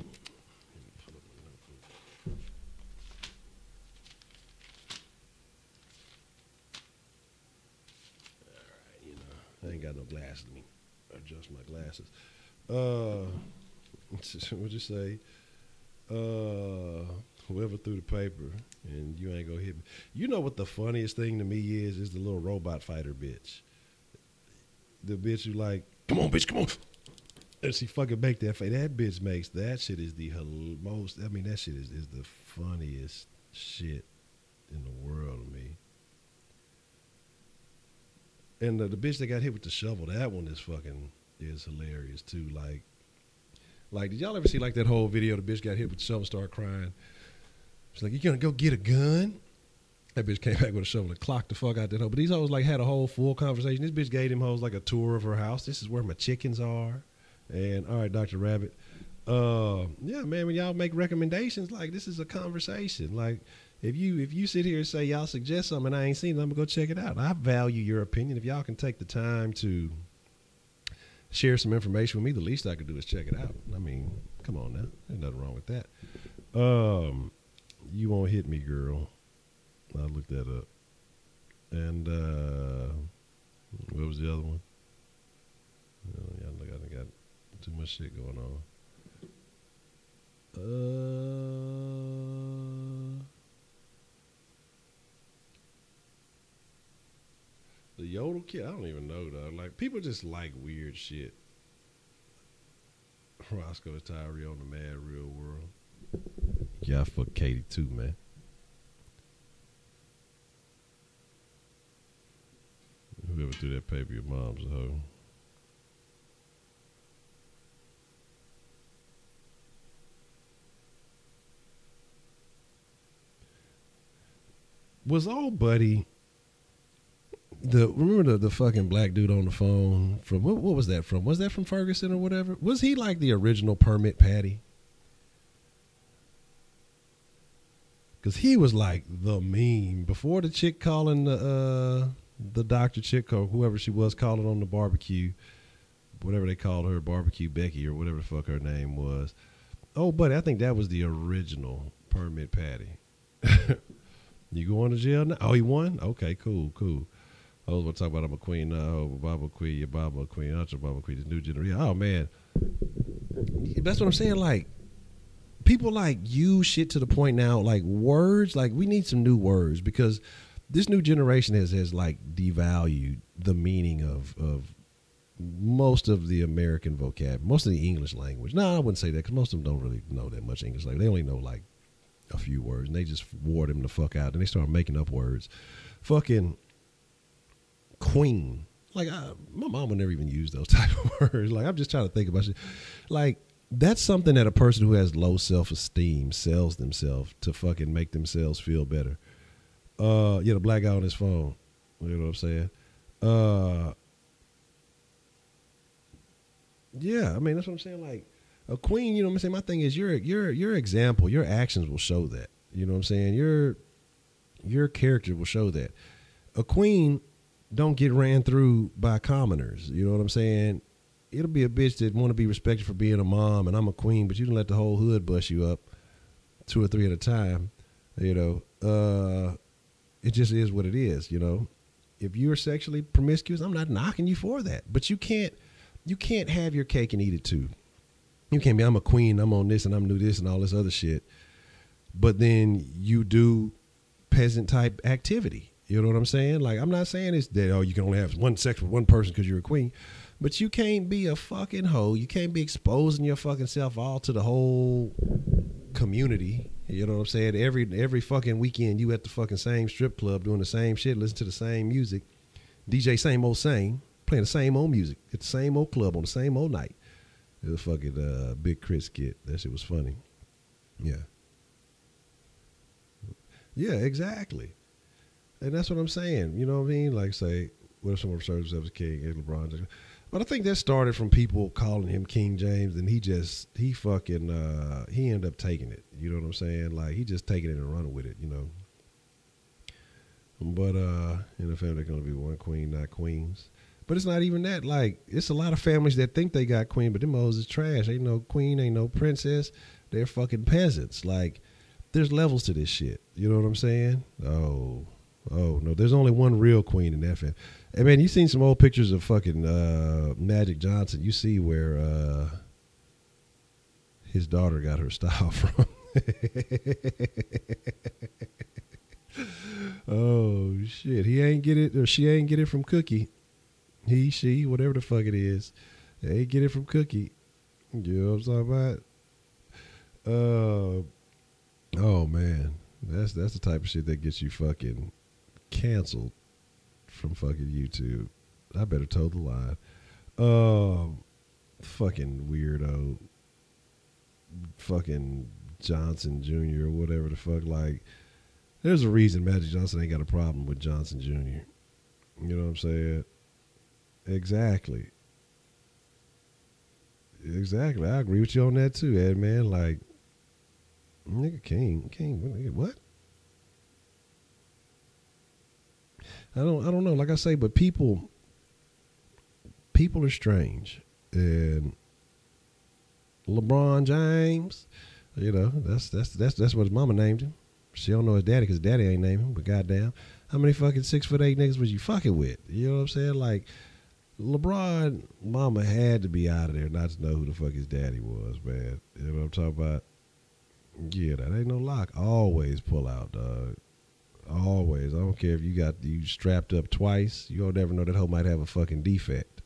I ain't got no glasses. Let me adjust my glasses. What'd you say? Whoever threw the paper and you ain't gonna hit me. You know what the funniest thing to me is the little robot fighter bitch. The bitch who like, come on, bitch, come on. And she fucking make that face. That bitch makes, that shit is the most, I mean, that shit is the funniest shit in the world to me. And the bitch that got hit with the shovel, that one is hilarious too. Like, did y'all ever see like that whole video? The bitch got hit with the shovel, started crying. She's like, you gonna go get a gun? That bitch came back with a shovel and clocked the fuck out that hoe. But these hoes like had a whole full conversation. This bitch gave them hoes like a tour of her house. This is where my chickens are. And all right, Dr. Rabbit. Yeah, man, when y'all make recommendations, like this is a conversation. Like if you sit here and say y'all suggest something and I ain't seen it, I'm gonna go check it out. I value your opinion. If y'all can take the time to share some information with me, the least I could do is check it out. I mean, come on now. There's nothing wrong with that. You won't hit me, girl. I'll look that up. And what was the other one? Y'all look, I got too much shit going on. The Yodel kid, I don't even know though. Like people just like weird shit. Roscoe is Tyree on the Mad Real World. Yeah, I fuck Katie too, man. Whoever threw that paper, your mom's a hoe. Was old buddy remember the fucking black dude on the phone from what was that from? Was that from Ferguson or whatever? Was he like the original Permit Patty? Cause he was like the meme before the chick calling the doctor chick or whoever she was calling on the barbecue, whatever they called her, barbecue Becky or whatever the fuck her name was. Oh, buddy, I think that was the original Permit Patty. You going to jail now? Oh, he won? Okay, cool. I was going to talk about I'm a queen now. Oh, Baba queen, your Baba queen, Honcho Baba queen, this new generation. Oh, man. That's what I'm saying. Like, people like use shit to the point now, like words, like we need some new words because this new generation has like devalued the meaning of most of the American vocabulary, most of the English language. No, I wouldn't say that because most of them don't really know that much English. Like they only know like a few words and they just wore them the fuck out and they start making up words. Fucking queen. Like my mom would never even use those type of words. Like I'm just trying to think about shit. Like that's something that a person who has low self-esteem sells themselves to fucking make themselves feel better. Yeah, the black guy on his phone. You know what I'm saying? Yeah, I mean that's what I'm saying. Like a queen, you know what I'm saying? My thing is your example, your actions will show that. You know what I'm saying? Your character will show that. A queen don't get ran through by commoners. You know what I'm saying? It'll be a bitch that want to be respected for being a mom, and I'm a queen, but you don't let the whole hood bust you up 2 or 3 at a time. You know, it just is what it is. You know, if you're sexually promiscuous, I'm not knocking you for that, but you can't have your cake and eat it too. You can't be, I'm a queen, I'm on this, and I'm new this and all this other shit, but then you do peasant type activity. You know what I'm saying? Like, I'm not saying it's that, oh, you can only have one sex with one person because you're a queen, but you can't be a fucking hoe. You can't be exposing your fucking self all to the whole community. You know what I'm saying? Every fucking weekend you at the fucking same strip club doing the same shit, listen to the same music, DJ same old same, playing the same old music at the same old club on the same old night. It was fucking Big Chris skit. That shit was funny. Yeah. Yeah, exactly. And that's what I'm saying. You know what I mean? Like, say, what if someone reserves himself as king and LeBron James? But I think that started from people calling him King James, and he ended up taking it. You know what I'm saying? Like, he just taking it and running with it, you know. But in the family, there's going to be one queen, not queens. But it's not even that. Like, it's a lot of families that think they got queen, but them hoes is trash. Ain't no queen, ain't no princess. They're fucking peasants. Like, there's levels to this shit. You know what I'm saying? Oh, no. There's only one real queen in that family. Hey, man, you seen some old pictures of fucking Magic Johnson. You see where his daughter got her style from. Oh, shit. He ain't get it, or she ain't get it from Cookie. He, she, whatever the fuck it is. They ain't get it from Cookie. You know what I'm talking about? Oh, man. That's the type of shit that gets you fucking canceled from fucking YouTube. I better toe the line. Fucking weirdo. Fucking Johnson Jr. or whatever the fuck. Like, there's a reason Magic Johnson ain't got a problem with Johnson Jr. You know what I'm saying? Exactly. I agree with you on that too, Ed, man. Like, nigga, King, nigga, what? I don't know. Like I say, but people are strange, and LeBron James, you know, that's what his mama named him. She don't know his daddy because his daddy ain't named him. But goddamn, how many fucking 6'8" niggas was you fucking with? You know what I'm saying? Like, LeBron mama had to be out of there not to know who the fuck his daddy was, man. You know what I'm talking about? Yeah, that ain't no lock. Always pull out, dog. Always. I don't care if you strapped up twice. You don't ever know that hoe might have a fucking defect.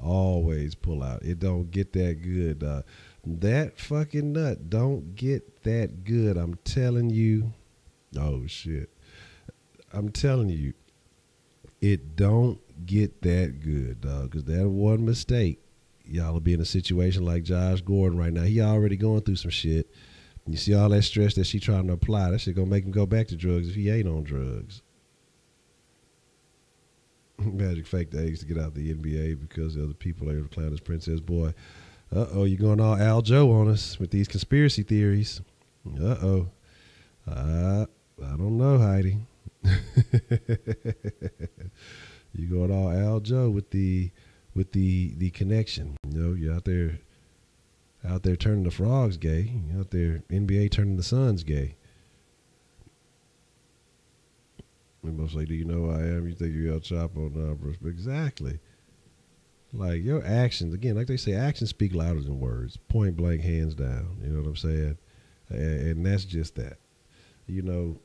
Always pull out. It don't get that good, dog. That fucking nut don't get that good. I'm telling you. Oh, shit. I'm telling you. It don't get that good, dog. Because that one mistake, y'all will be in a situation like Josh Gordon right now. He already going through some shit. You see all that stress that she trying to apply. That shit gonna make him go back to drugs if he ain't on drugs. Magic faked the eggs to get out of the NBA because the other people are clown as Princess Boy. Uh-oh, you're going all Al Joe on us with these conspiracy theories. Uh-oh. I don't know, Heidi. You going all Al Joe with the connection. You know, you're out there turning the frogs gay. You're out there NBA turning the Suns gay. We must say, do you know who I am? You think you're El Chapo? No, Bruce. Exactly. Like, your actions, again, like they say, actions speak louder than words. Point blank, hands down. You know what I'm saying? And that's just that. You know,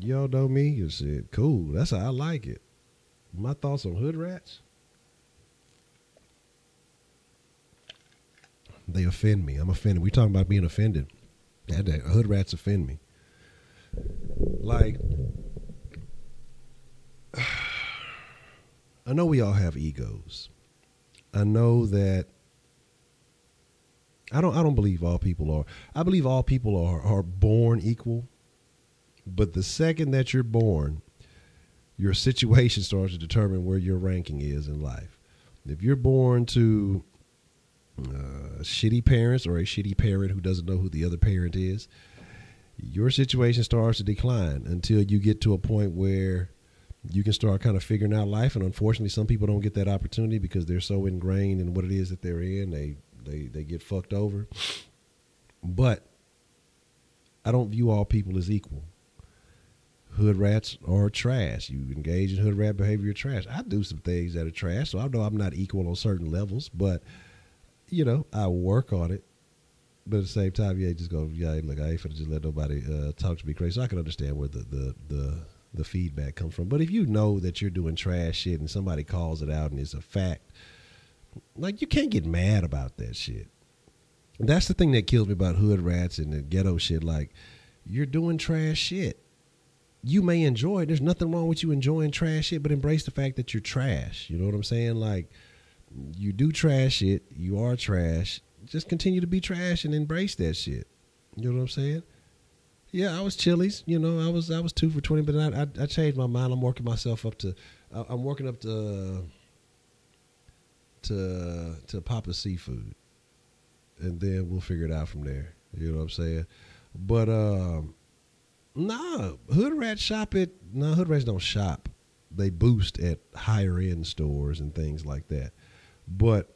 y'all know me. You said, cool. That's how I like it. My thoughts on hood rats? They offend me. I'm offended. We talking about being offended. That hood rats offend me. Like, I know we all have egos. I know that I don't believe all people are. I believe all people are born equal. But the second that you're born, your situation starts to determine where your ranking is in life. If you're born to shitty parents or a shitty parent who doesn't know who the other parent is, your situation starts to decline until you get to a point where you can start kind of figuring out life. And unfortunately, some people don't get that opportunity because they're so ingrained in what it is that they're in. They get fucked over. But I don't view all people as equal. Hood rats are trash. You engage in hood rat behavior, you're trash. I do some things that are trash, so I know I'm not equal on certain levels, but, you know, I work on it. But at the same time, yeah, just go, yeah, look, I ain't finna just let nobody talk to me crazy. So I can understand where the feedback comes from. But if you know that you're doing trash shit and somebody calls it out and it's a fact, like, you can't get mad about that shit. That's the thing that kills me about hood rats and the ghetto shit. Like, you're doing trash shit. You may enjoy it. There's nothing wrong with you enjoying trash shit, but embrace the fact that you're trash. You know what I'm saying? Like, you do trash shit. You are trash. Just continue to be trash and embrace that shit. You know what I'm saying? Yeah, I was Chili's. You know, I was 2 for $20, but I changed my mind. I'm working myself up to. I'm working up to Papa Seafood, and then we'll figure it out from there. You know what I'm saying? But nah, hood rats shop at. No, hood rats don't shop. They boost at higher end stores and things like that. But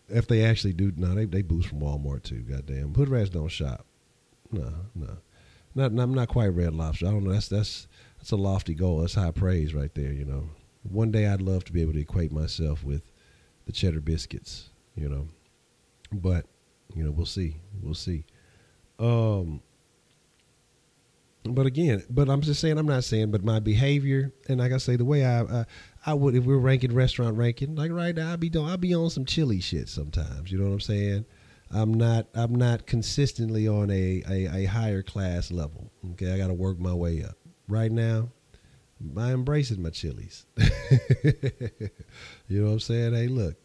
if they actually do, no, they boost from Walmart too. Goddamn, hood rats don't shop. No. I'm not quite Red Lobster. I don't know. That's a lofty goal. That's high praise right there. You know, one day I'd love to be able to equate myself with the Cheddar Biscuits. You know, but you know, we'll see. But again, I'm just saying, I'm not saying, but my behavior, and like I say, the way I would, if we're ranking restaurant ranking, like right now, I'll be on some chili shit sometimes. You know what I'm saying? I'm not consistently on a higher class level. Okay, I got to work my way up. Right now, I embracing my chilies. You know what I'm saying? Hey, look,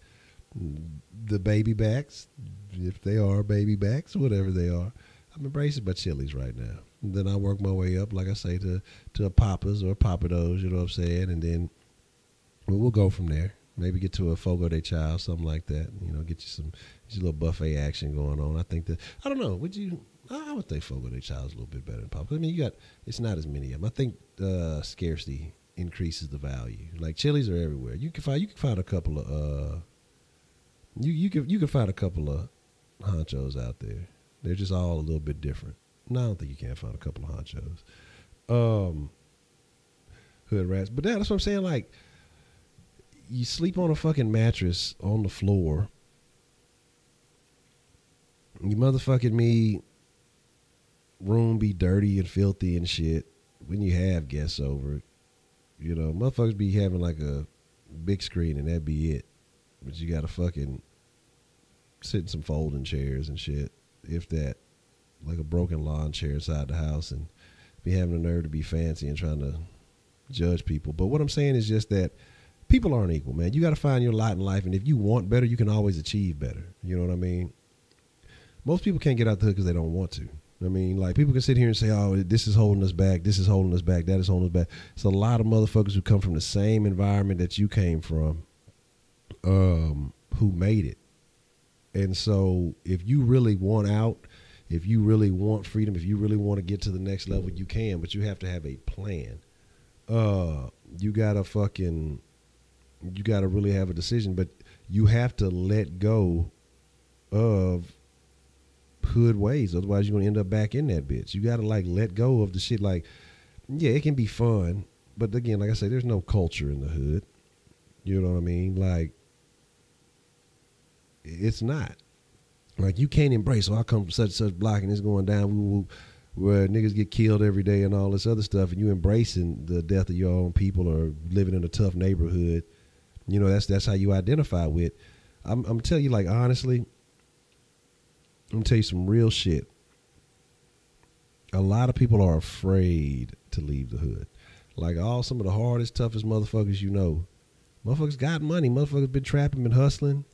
the baby backs, if they are baby backs, whatever they are, I'm embracing my chilies right now. And then I work my way up, like I say, to a Papa's or Papados, you know what I'm saying? And then we'll go from there. Maybe get to a Fogo de Chao, something like that. You know, get you a little buffet action going on. I think that, I don't know, I would think Fogo de Chao is a little bit better than Papa's. I mean, it's not as many of them. I think scarcity increases the value. Like, chilies are everywhere. You can find a couple of, you can find a couple of honchos out there. They're just all a little bit different. No, I don't think you can't find a couple of honchos. Hood rats. But that's what I'm saying. Like, you sleep on a fucking mattress on the floor. You motherfucking me room be dirty and filthy and shit when you have guests over. You know, motherfuckers be having like a big screen and that be it. But you gotta fucking sit in some folding chairs and shit, if that. Like a broken lawn chair inside the house, and be having the nerve to be fancy and trying to judge people. But what I'm saying is just that people aren't equal, man. You got to find your lot in life, and if you want better, you can always achieve better. You know what I mean? Most people can't get out the hood because they don't want to. I mean, like, people can sit here and say, oh, this is holding us back, this is holding us back, that is holding us back. It's a lot of motherfuckers who come from the same environment that you came from, who made it. And so if you really want out, if you really want freedom, if you really want to get to the next level, you can, but you have to have a plan. You gotta really have a decision, but you have to let go of hood ways. Otherwise, you're going to end up back in that bitch. You got to like let go of the shit. Like, yeah, it can be fun, but again, like I say, there's no culture in the hood. You know what I mean? Like, it's not. Like, you can't embrace, I come from such block and it's going down, where niggas get killed every day and all this other stuff, and you embracing the death of your own people or living in a tough neighborhood. You know, that's how you identify with. I'm telling you, like, honestly, I'm going to tell you some real shit. A lot of people are afraid to leave the hood. Like, some of the hardest, toughest motherfuckers you know. Motherfuckers got money. Motherfuckers been trapping, been hustling.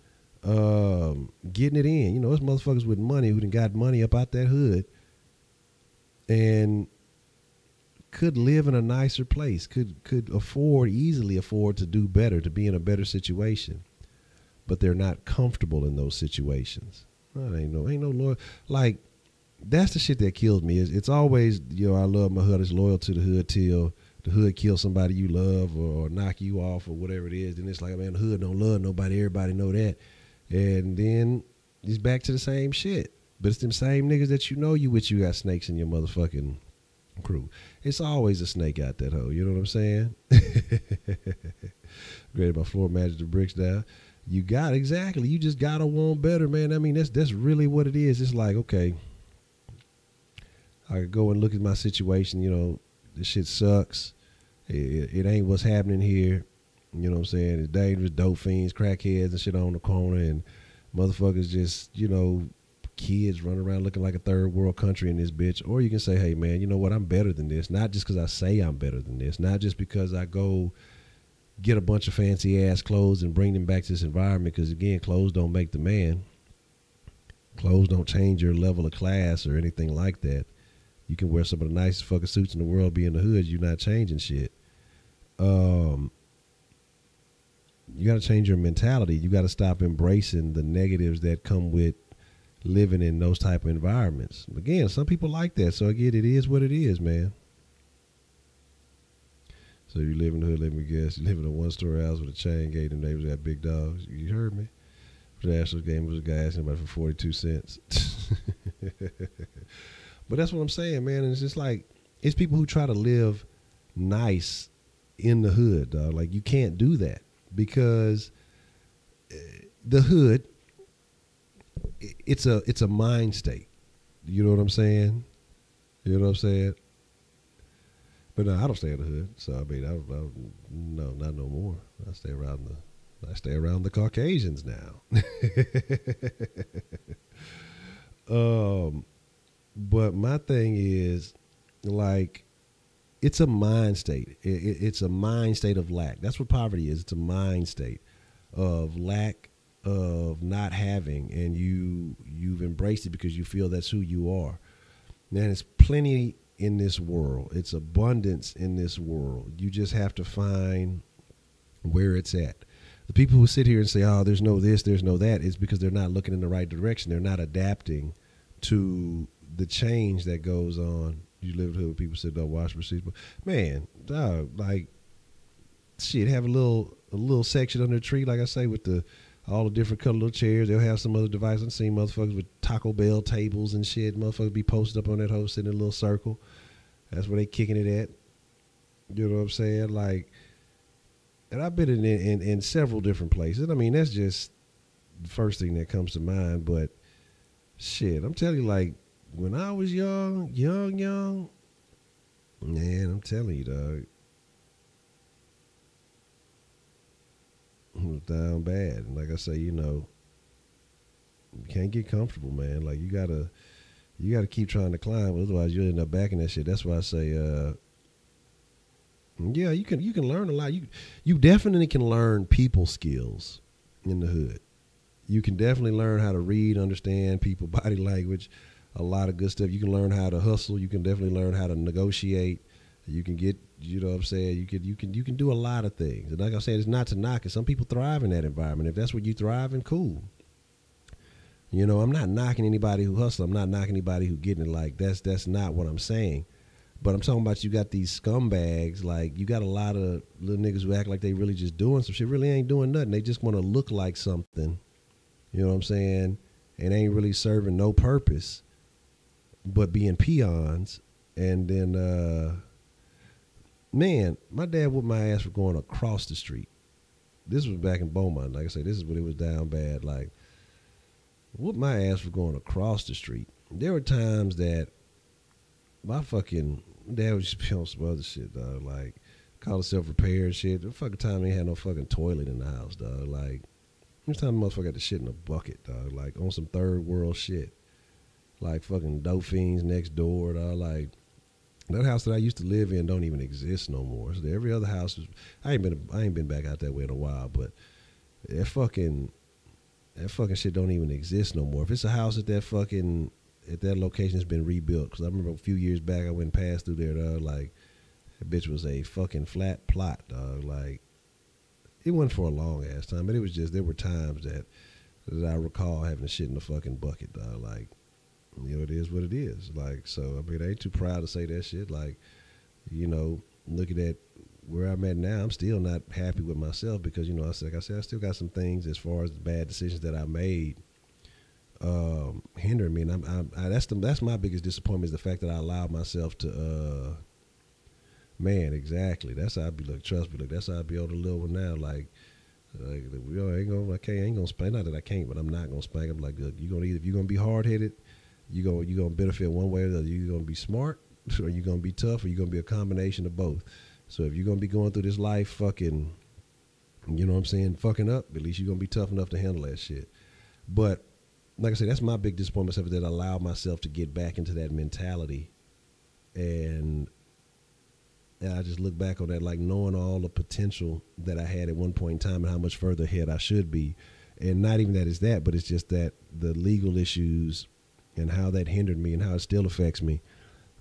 Getting it in, you know, there's motherfuckers with money who done got money up out that hood and could live in a nicer place, could easily afford to do better, to be in a better situation, but they're not comfortable in those situations. Ain't no loyal. Like, that's the shit that kills me. It's always, you know, I love my hood, it's loyal to the hood till the hood kill somebody you love or knock you off or whatever it is, then it's like, man, the hood don't love nobody. Everybody know that. And then it's back to the same shit. But it's them same niggas that you know you got snakes in your motherfucking crew. It's always a snake out that hoe. You know what I'm saying? Great my floor magic the bricks down. You just gotta want better, man. I mean, that's really what it is. It's like, okay, I could go and look at my situation, you know, this shit sucks. It ain't what's happening here. You know what I'm saying? It's dangerous, dope fiends, crackheads and shit on the corner, and motherfuckers just, you know, kids running around looking like a third world country in this bitch. Or you can say, hey, man, you know what? I'm better than this. Not just because I say I'm better than this. Not just because I go get a bunch of fancy ass clothes and bring them back to this environment, because, again, clothes don't make the man. Clothes don't change your level of class or anything like that. You can wear some of the nicest fucking suits in the world, be in the hood, you're not changing shit. You got to change your mentality. You got to stop embracing the negatives that come with living in those type of environments. Again, some people like that. So again, it is what it is, man. So you live in the hood, let me guess, you live in a one-story house with a chain gate and neighbors got big dogs. You heard me? For the Astros game, was a guy asking about for 42 cents. But that's what I'm saying, man. And it's just like, it's people who try to live nice in the hood, dog. Like, you can't do that, because the hood, it's a mind state. You know what I'm saying? You know what I'm saying? But no, I don't stay in the hood. So I mean, no, not no more. I stay around the Caucasians now. But my thing is, like, it's a mind state. It's a mind state of lack. That's what poverty is. It's a mind state of lack, of not having, and you've embraced it because you feel that's who you are. Man, it's plenty in this world. It's abundance in this world. You just have to find where it's at. The people who sit here and say, oh, there's no this, there's no that, is because they're not looking in the right direction. They're not adapting to the change that goes on. You live with people said don't wash receipts, but man, dog, like, shit, have a little section under the tree, like I say, with all the different color little chairs. They'll have some other device. I've seen motherfuckers with Taco Bell tables and shit. Motherfuckers be posted up on that hoe, sitting in a little circle. That's where they kicking it at. You know what I'm saying? Like, and I've been in several different places. I mean, that's just the first thing that comes to mind. But shit, I'm telling you, like, when I was young, man, I'm telling you, dog, it was down bad. And like I say, you know, you can't get comfortable, man. Like, you gotta keep trying to climb, otherwise you'll end up back in that shit. That's why I say, yeah, you can learn a lot. You definitely can learn people skills in the hood. You can definitely learn how to read, understand people, body language, a lot of good stuff. You can learn how to hustle. You can definitely learn how to negotiate. You can get, you know what I'm saying? You can do a lot of things. And like I said, it's not to knock it. Some people thrive in that environment. If that's what you thrive in, cool. You know, I'm not knocking anybody who hustle. I'm not knocking anybody who getting it. Like, that's not what I'm saying. But I'm talking about, you got these scumbags. Like, you got a lot of little niggas who act like they really just doing some shit. Really ain't doing nothing. They just want to look like something. You know what I'm saying? And ain't really serving no purpose but being peons. And then, man, my dad whooped my ass for going across the street. This was back in Beaumont. Like I said, this is when it was down bad. Like, whooped my ass for going across the street. There were times that my fucking dad would just be on some other shit, dog. Like, call himself repair and shit. The fucking time he had no fucking toilet in the house, dog. Like, this time the motherfucker had to shit in a bucket, dog. Like, on some third world shit. Like, fucking dope fiends next door, dog. Like, that house that I used to live in don't even exist no more. So every other house is, I ain't been back out that way in a while, but that fucking shit don't even exist no more. If it's a house at that location, has been rebuilt. Because I remember a few years back, I went and passed through there, dog. Like, that bitch was a fucking flat plot, dog. Like, it wasn't for a long ass time, but it was just, there were times that I recall having to shit in the fucking bucket, dog. Like, you know, it is what it is. Like, so, I mean, I ain't too proud to say that shit. Like, you know, looking at where I'm at now, I'm still not happy with myself because, you know, like I said, I still got some things as far as the bad decisions that I made hindering me. And that's my biggest disappointment, is the fact that I allowed myself to, man, exactly. That's how I be, look, trust me, look, that's how I be on the little one now. Like you know, I ain't gonna spank. Not that I can't, but I'm not gonna spank. I'm like, look, if you're gonna be hard headed, you gonna benefit one way or the other. You're gonna be smart, or you're gonna be tough, or you're gonna be a combination of both. So if you're gonna be going through this life fucking, you know what I'm saying, fucking up, at least you're gonna be tough enough to handle that shit. But like I said, that's my big disappointment, that I allowed myself to get back into that mentality, and I just look back on that, like knowing all the potential that I had at one point in time and how much further ahead I should be. And not even that it's that, but it's just that the legal issues and how that hindered me and how it still affects me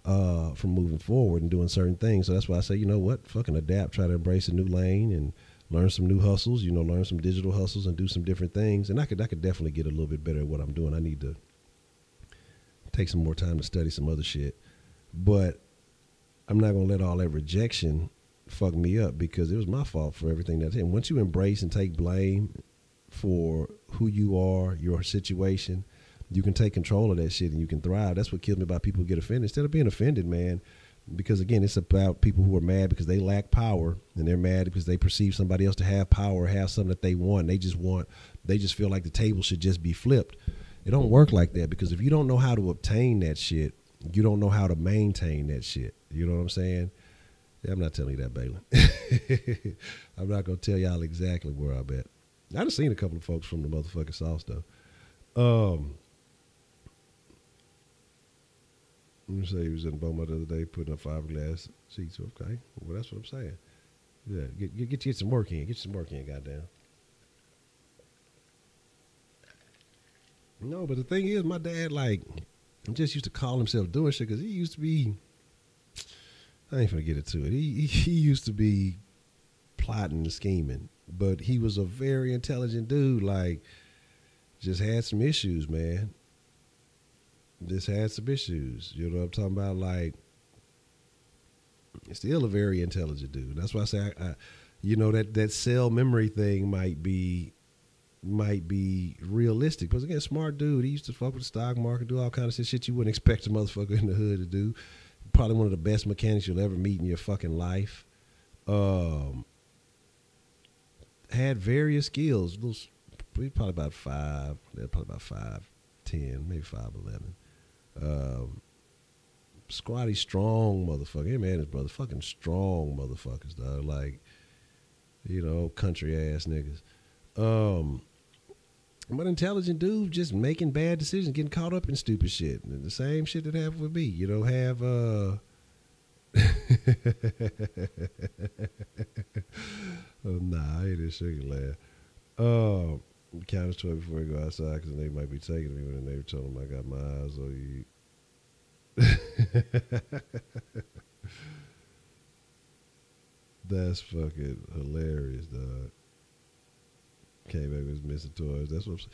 from moving forward and doing certain things. So that's why I say, you know what, fucking adapt, try to embrace a new lane and learn some new hustles, you know, learn some digital hustles and do some different things. And I could definitely get a little bit better at what I'm doing. I need to take some more time to study some other shit. But I'm not going to let all that rejection fuck me up, because it was my fault for everything that's in. Once you embrace and take blame for who you are, your situation, you can take control of that shit and you can thrive. That's what kills me about people who get offended. Instead of being offended, man, because again, it's about people who are mad because they lack power, and they're mad because they perceive somebody else to have power or have something that they want. They just feel like the table should just be flipped. It don't work like that, because if you don't know how to obtain that shit, you don't know how to maintain that shit. You know what I'm saying? Yeah, I'm not telling you that, Balin. I'm not going to tell y'all exactly where I'm at. I done seen a couple of folks from the motherfucking Sauce, though. Let me say, he was in Beaumont the other day putting up fiberglass seats. Okay, well, that's what I'm saying. Yeah, get some work in. Get some work in, goddamn. No, but the thing is, my dad, like, just used to call himself doing shit, because he used to be, I ain't finna get into it. He used to be plotting and scheming, but he was a very intelligent dude. Like, just had some issues, man. Just had some issues. You know what I'm talking about? Like, still a very intelligent dude. That's why I say, you know, that cell memory thing might be realistic. Because again, smart dude. He used to fuck with the stock market, do all kinds of shit you wouldn't expect a motherfucker in the hood to do. Probably one of the best mechanics you'll ever meet in your fucking life. Had various skills. Probably about 5. They're probably about 5'10", maybe 5'11". Squatty strong motherfucker. Hey man, his brother fucking strong motherfuckers, dog. Like, you know, country ass niggas. But intelligent dude, just making bad decisions, getting caught up in stupid shit. And the same shit that happened with me. You know, have oh, nah, I ain't this sugar laugh. Count us 12 before we go outside, because they might be taking me when they told them I got my eyes on you. That's fucking hilarious, dog. Came back with missing toys. That's what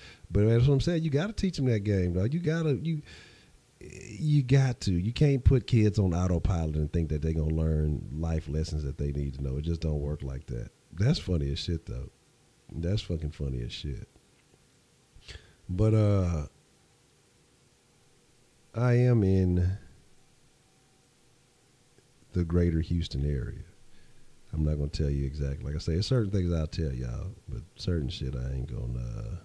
I'm saying. You got to teach them that game, dog. You got to. You can't put kids on autopilot and think that they're going to learn life lessons that they need to know. It just don't work like that. That's funny as shit, though. That's fucking funny as shit. But I am in the greater Houston area. I'm not going to tell you exactly. Like I say, there's certain things I'll tell y'all, but certain shit I ain't going to,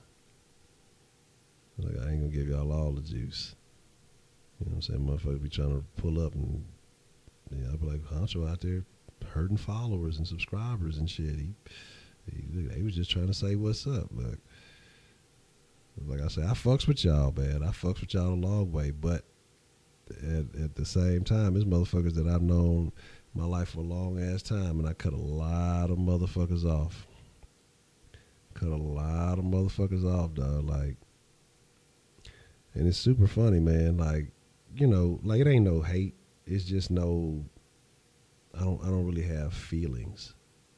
like, I ain't going to give y'all all the juice. You know what I'm saying? Motherfuckers be trying to pull up and, you know, I'll be like, Honcho out there hurting followers and subscribers and shit. He was just trying to say what's up. Look, like I say, I fucks with y'all, man. I fucks with y'all a long way, but at the same time, it's motherfuckers that I've known my life for a long ass time, and I cut a lot of motherfuckers off. Dog. Like, and it's super funny, man. Like, you know, like, it ain't no hate. It's just no, I don't really have feelings,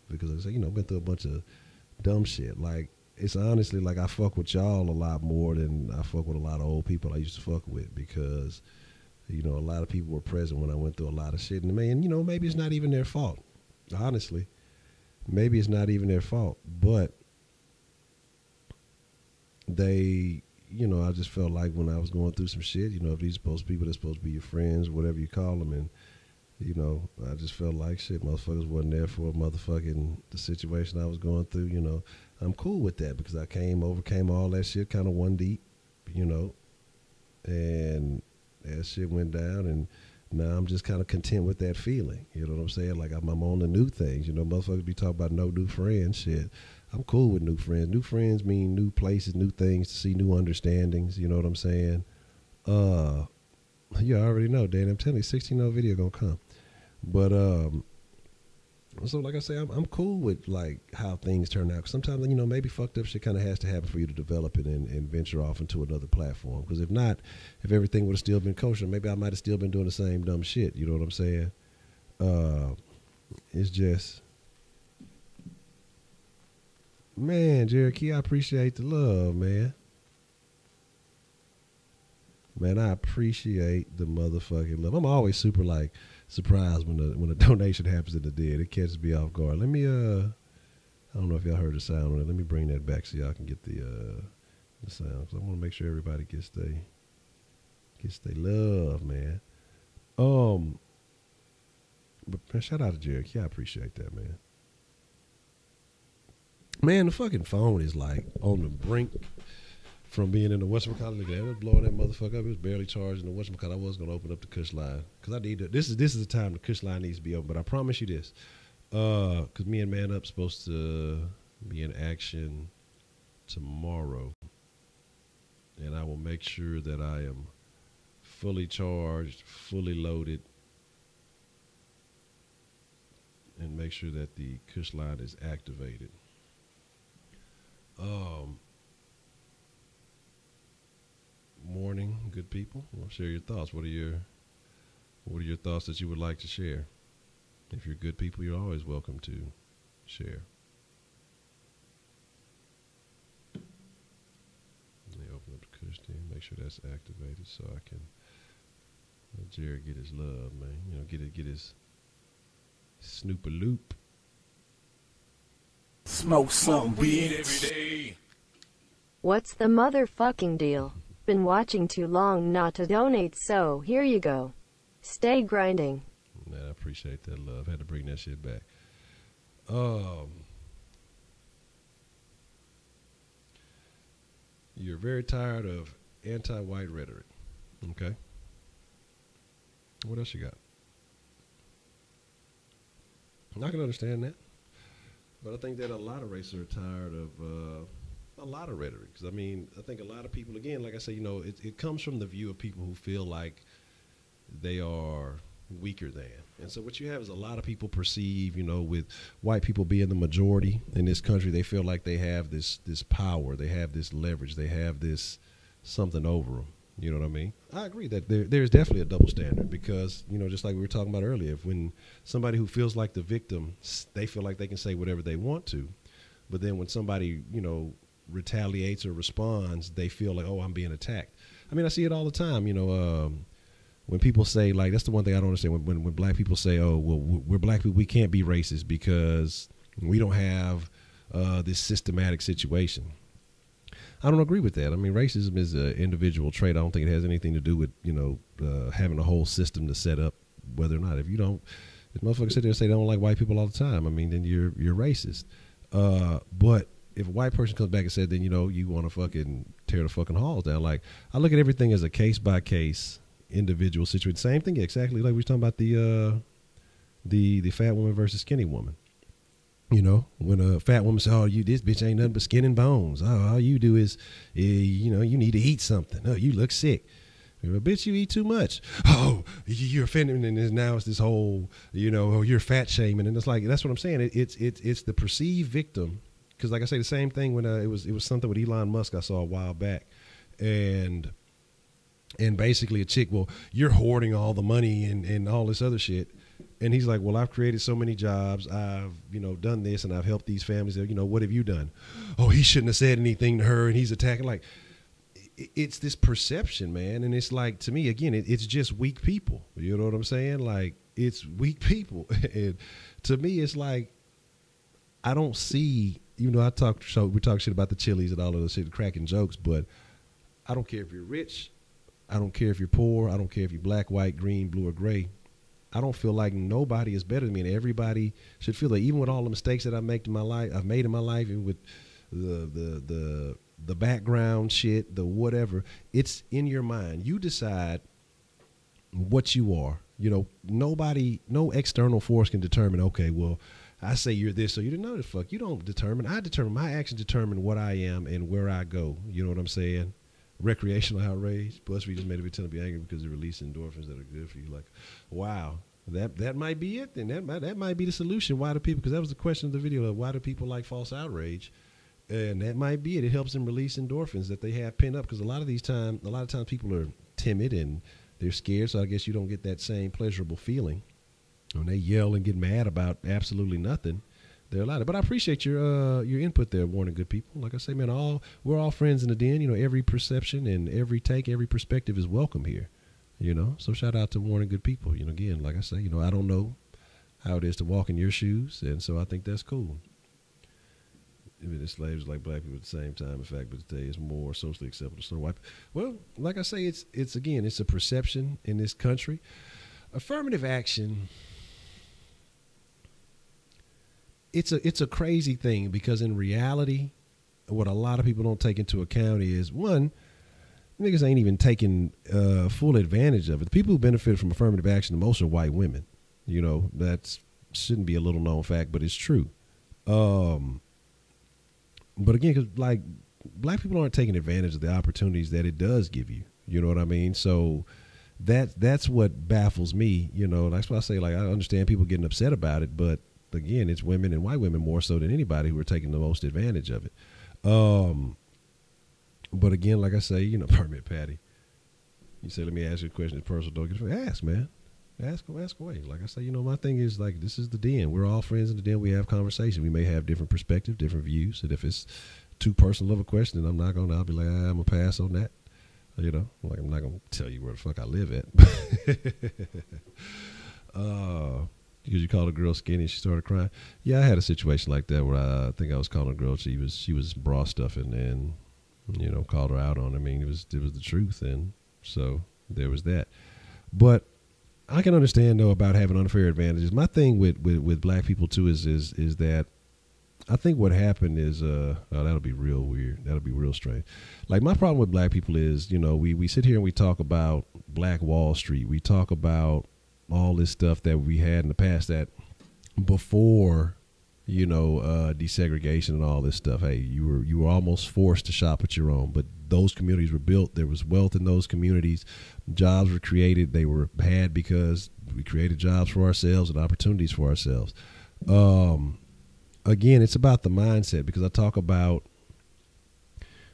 because I say, you know, I've been through a bunch of dumb shit. Like, it's honestly like I fuck with y'all a lot more than I fuck with a lot of old people I used to fuck with, because You know, a lot of people were present when I went through a lot of shit. And man, you know, maybe it's not even their fault. Honestly, maybe it's not even their fault. But they, you know, I just felt like when I was going through some shit, you know, if these supposed to be people that's supposed to be your friends, whatever you call them, and you know, I just felt like shit, motherfuckers wasn't there for motherfucking the situation I was going through. You know, I'm cool with that because I overcame all that shit kind of one deep, you know, and that shit went down, and now I'm just kind of content with that feeling. You know what I'm saying? Like I'm on the new things. You know, motherfuckers be talking about no new friends. Shit, I'm cool with new friends. New friends mean new places, new things to see, new understandings. You know what I'm saying? You already know, Dan. I'm telling you, 16-0 video gonna come. But so like I say, I'm cool with like how things turn out. 'Cause sometimes, you know, maybe fucked up shit kind of has to happen for you to develop it and venture off into another platform. Because if not, if everything would have still been kosher, maybe I might have still been doing the same dumb shit. You know what I'm saying? It's just, man, Cherokee, I appreciate the love, man. Man, I appreciate the motherfucking love. I'm always super like surprised when a donation happens in the dead. It catches me off guard. Let me I don't know if y'all heard the sound on it. Let me bring that back so y'all can get the sound. Cause I want to make sure everybody gets their love, man. But man, shout out to Cherokee. I appreciate that, man. Man, the fucking phone is like on the brink from being in the whatchamacallit. Look at that. It was blowing that motherfucker up. It was barely charging the whatchamacallit. I was going to open up the Kush line. Because I need to. This is the time the Kush line needs to be open. But I promise you this. Because me and Man Up supposed to be in action tomorrow. And I will make sure that I am fully charged, fully loaded. And make sure that the Kush line is activated. Morning, good people. Well, share your thoughts. What are your thoughts that you would like to share? If you're good people, you're always welcome to share. Let me open up the Kush team, make sure that's activated so I can let Jared get his love, man. You know, get his snoop a loop. Smoke some weed every day. What's the motherfucking deal? Been watching too long not to donate, so here you go. Stay grinding. Man, I appreciate that love. Had to bring that shit back. You're very tired of anti-white rhetoric. Okay. What else you got? I can understand that. But I think that a lot of racists are tired of a lot of rhetoric. 'Cause I mean, I think a lot of people, again, like I say, you know, it comes from the view of people who feel like they are weaker than. And so what you have is a lot of people perceive, you know, with white people being the majority in this country, they feel like they have this power, they have this leverage, they have this something over them. You know what I mean? I agree that there's definitely a double standard because, you know, just like we were talking about earlier, if when somebody who feels like the victim, they feel like they can say whatever they want to, but then when somebody, you know, retaliates or responds, they feel like, oh, I'm being attacked. I mean, I see it all the time, you know, when people say, like, that's the one thing I don't understand, when black people say, oh, well, we're black people, we can't be racist because we don't have this systematic situation. I don't agree with that. I mean, racism is an individual trait. I don't think it has anything to do with, you know, having a whole system to set up whether or not. If motherfuckers sit there and say they don't like white people all the time, I mean, then you're racist. But if a white person comes back and said, then, you know, you want to fucking tear the fucking halls down. Like, I look at everything as a case-by-case individual situation. Same thing, exactly like we were talking about the fat woman versus skinny woman. You know, when a fat woman says, oh, this bitch ain't nothing but skin and bones. Oh, all you do is, you know, you need to eat something. Oh, you look sick. Bitch, you eat too much. Oh, you're offending. And now it's this whole, you know, oh, you're fat shaming. And it's like, that's what I'm saying. It's the perceived victim. Because like I say, the same thing when it was something with Elon Musk I saw a while back. And basically a chick, well, you're hoarding all the money and all this other shit. And he's like, well, I've created so many jobs. I've, you know, done this and I've helped these families. You know, what have you done? Oh, he shouldn't have said anything to her. And he's attacking. Like, it's this perception, man. And it's like, to me, again, it's just weak people. You know what I'm saying? Like, it's weak people. And to me, it's like, I don't see, we talk shit about the Chili's and all of those shit, cracking jokes, but I don't care if you're rich. I don't care if you're poor. I don't care if you're black, white, green, blue, or gray. I don't feel like nobody is better than me, and everybody should feel that. Even with all the mistakes that I've made in my life, and with the background shit, the whatever, it's in your mind. You decide what you are. Nobody, no external force can determine, okay, well, I say you're this, so you didn't know the fuck. You don't determine. I determine. My actions determine what I am and where I go. You know what I'm saying? Recreational outrage. Plus, we just made every time to be angry because they release endorphins that are good for you. Like, wow, that might be it. Then that might be the solution. Why do people? Because that was the question of the video. Why do people like false outrage? And that might be it. It helps them release endorphins that they have pent up. Because a lot of times people are timid and they're scared. So I guess you don't get that same pleasurable feeling when they yell and get mad about absolutely nothing. They're allowed. But I appreciate your input there, Warning Good People. Like I say, man, we're all friends in the den. Every perception and every take, every perspective is welcome here. So shout out to Warning Good People. Again, like I say, I don't know how it is to walk in your shoes, and so I think that's cool. Even the slaves like black people at the same time. In fact, but today it's more socially acceptable to start white. Well, like I say, it's a perception in this country. Affirmative action. It's a crazy thing because in reality, what a lot of people don't take into account is, one, niggas ain't even taking full advantage of it. The people who benefit from affirmative action the most are white women. That shouldn't be a little known fact, but it's true. But again, because like black people aren't taking advantage of the opportunities that it does give you. You know what I mean? So that's what baffles me. That's why I say, like, I understand people getting upset about it, but again, it's women and white women more so than anybody who are taking the most advantage of it. But again, like I say, permit Patty. You say, let me ask you a question. It's personal. Don't ask, man. Ask away. Like I say, my thing is, like, this is the den. We're all friends in the den. We have conversation. We may have different perspectives, different views. And if it's too personal of a question, then I'll be like, I'm going to pass on that. Like, I'm not going to tell you where the fuck I live at. Because you called a girl skinny and she started crying. Yeah, I had a situation like that where I think I was calling a girl. She was bra stuffing and, called her out on it. I mean, it was the truth. And so there was that. But I can understand, though, about having unfair advantages. My thing with black people, too, is that I think what happened is, that'll be real weird. That'll be real strange. Like, my problem with black people is, we sit here and we talk about Black Wall Street. We talk about all this stuff that we had in the past that before, desegregation and all this stuff. Hey, you were almost forced to shop at your own, but those communities were built. There was wealth in those communities. Jobs were created. They were had because we created jobs for ourselves and opportunities for ourselves. Again, it's about the mindset, because I talk about,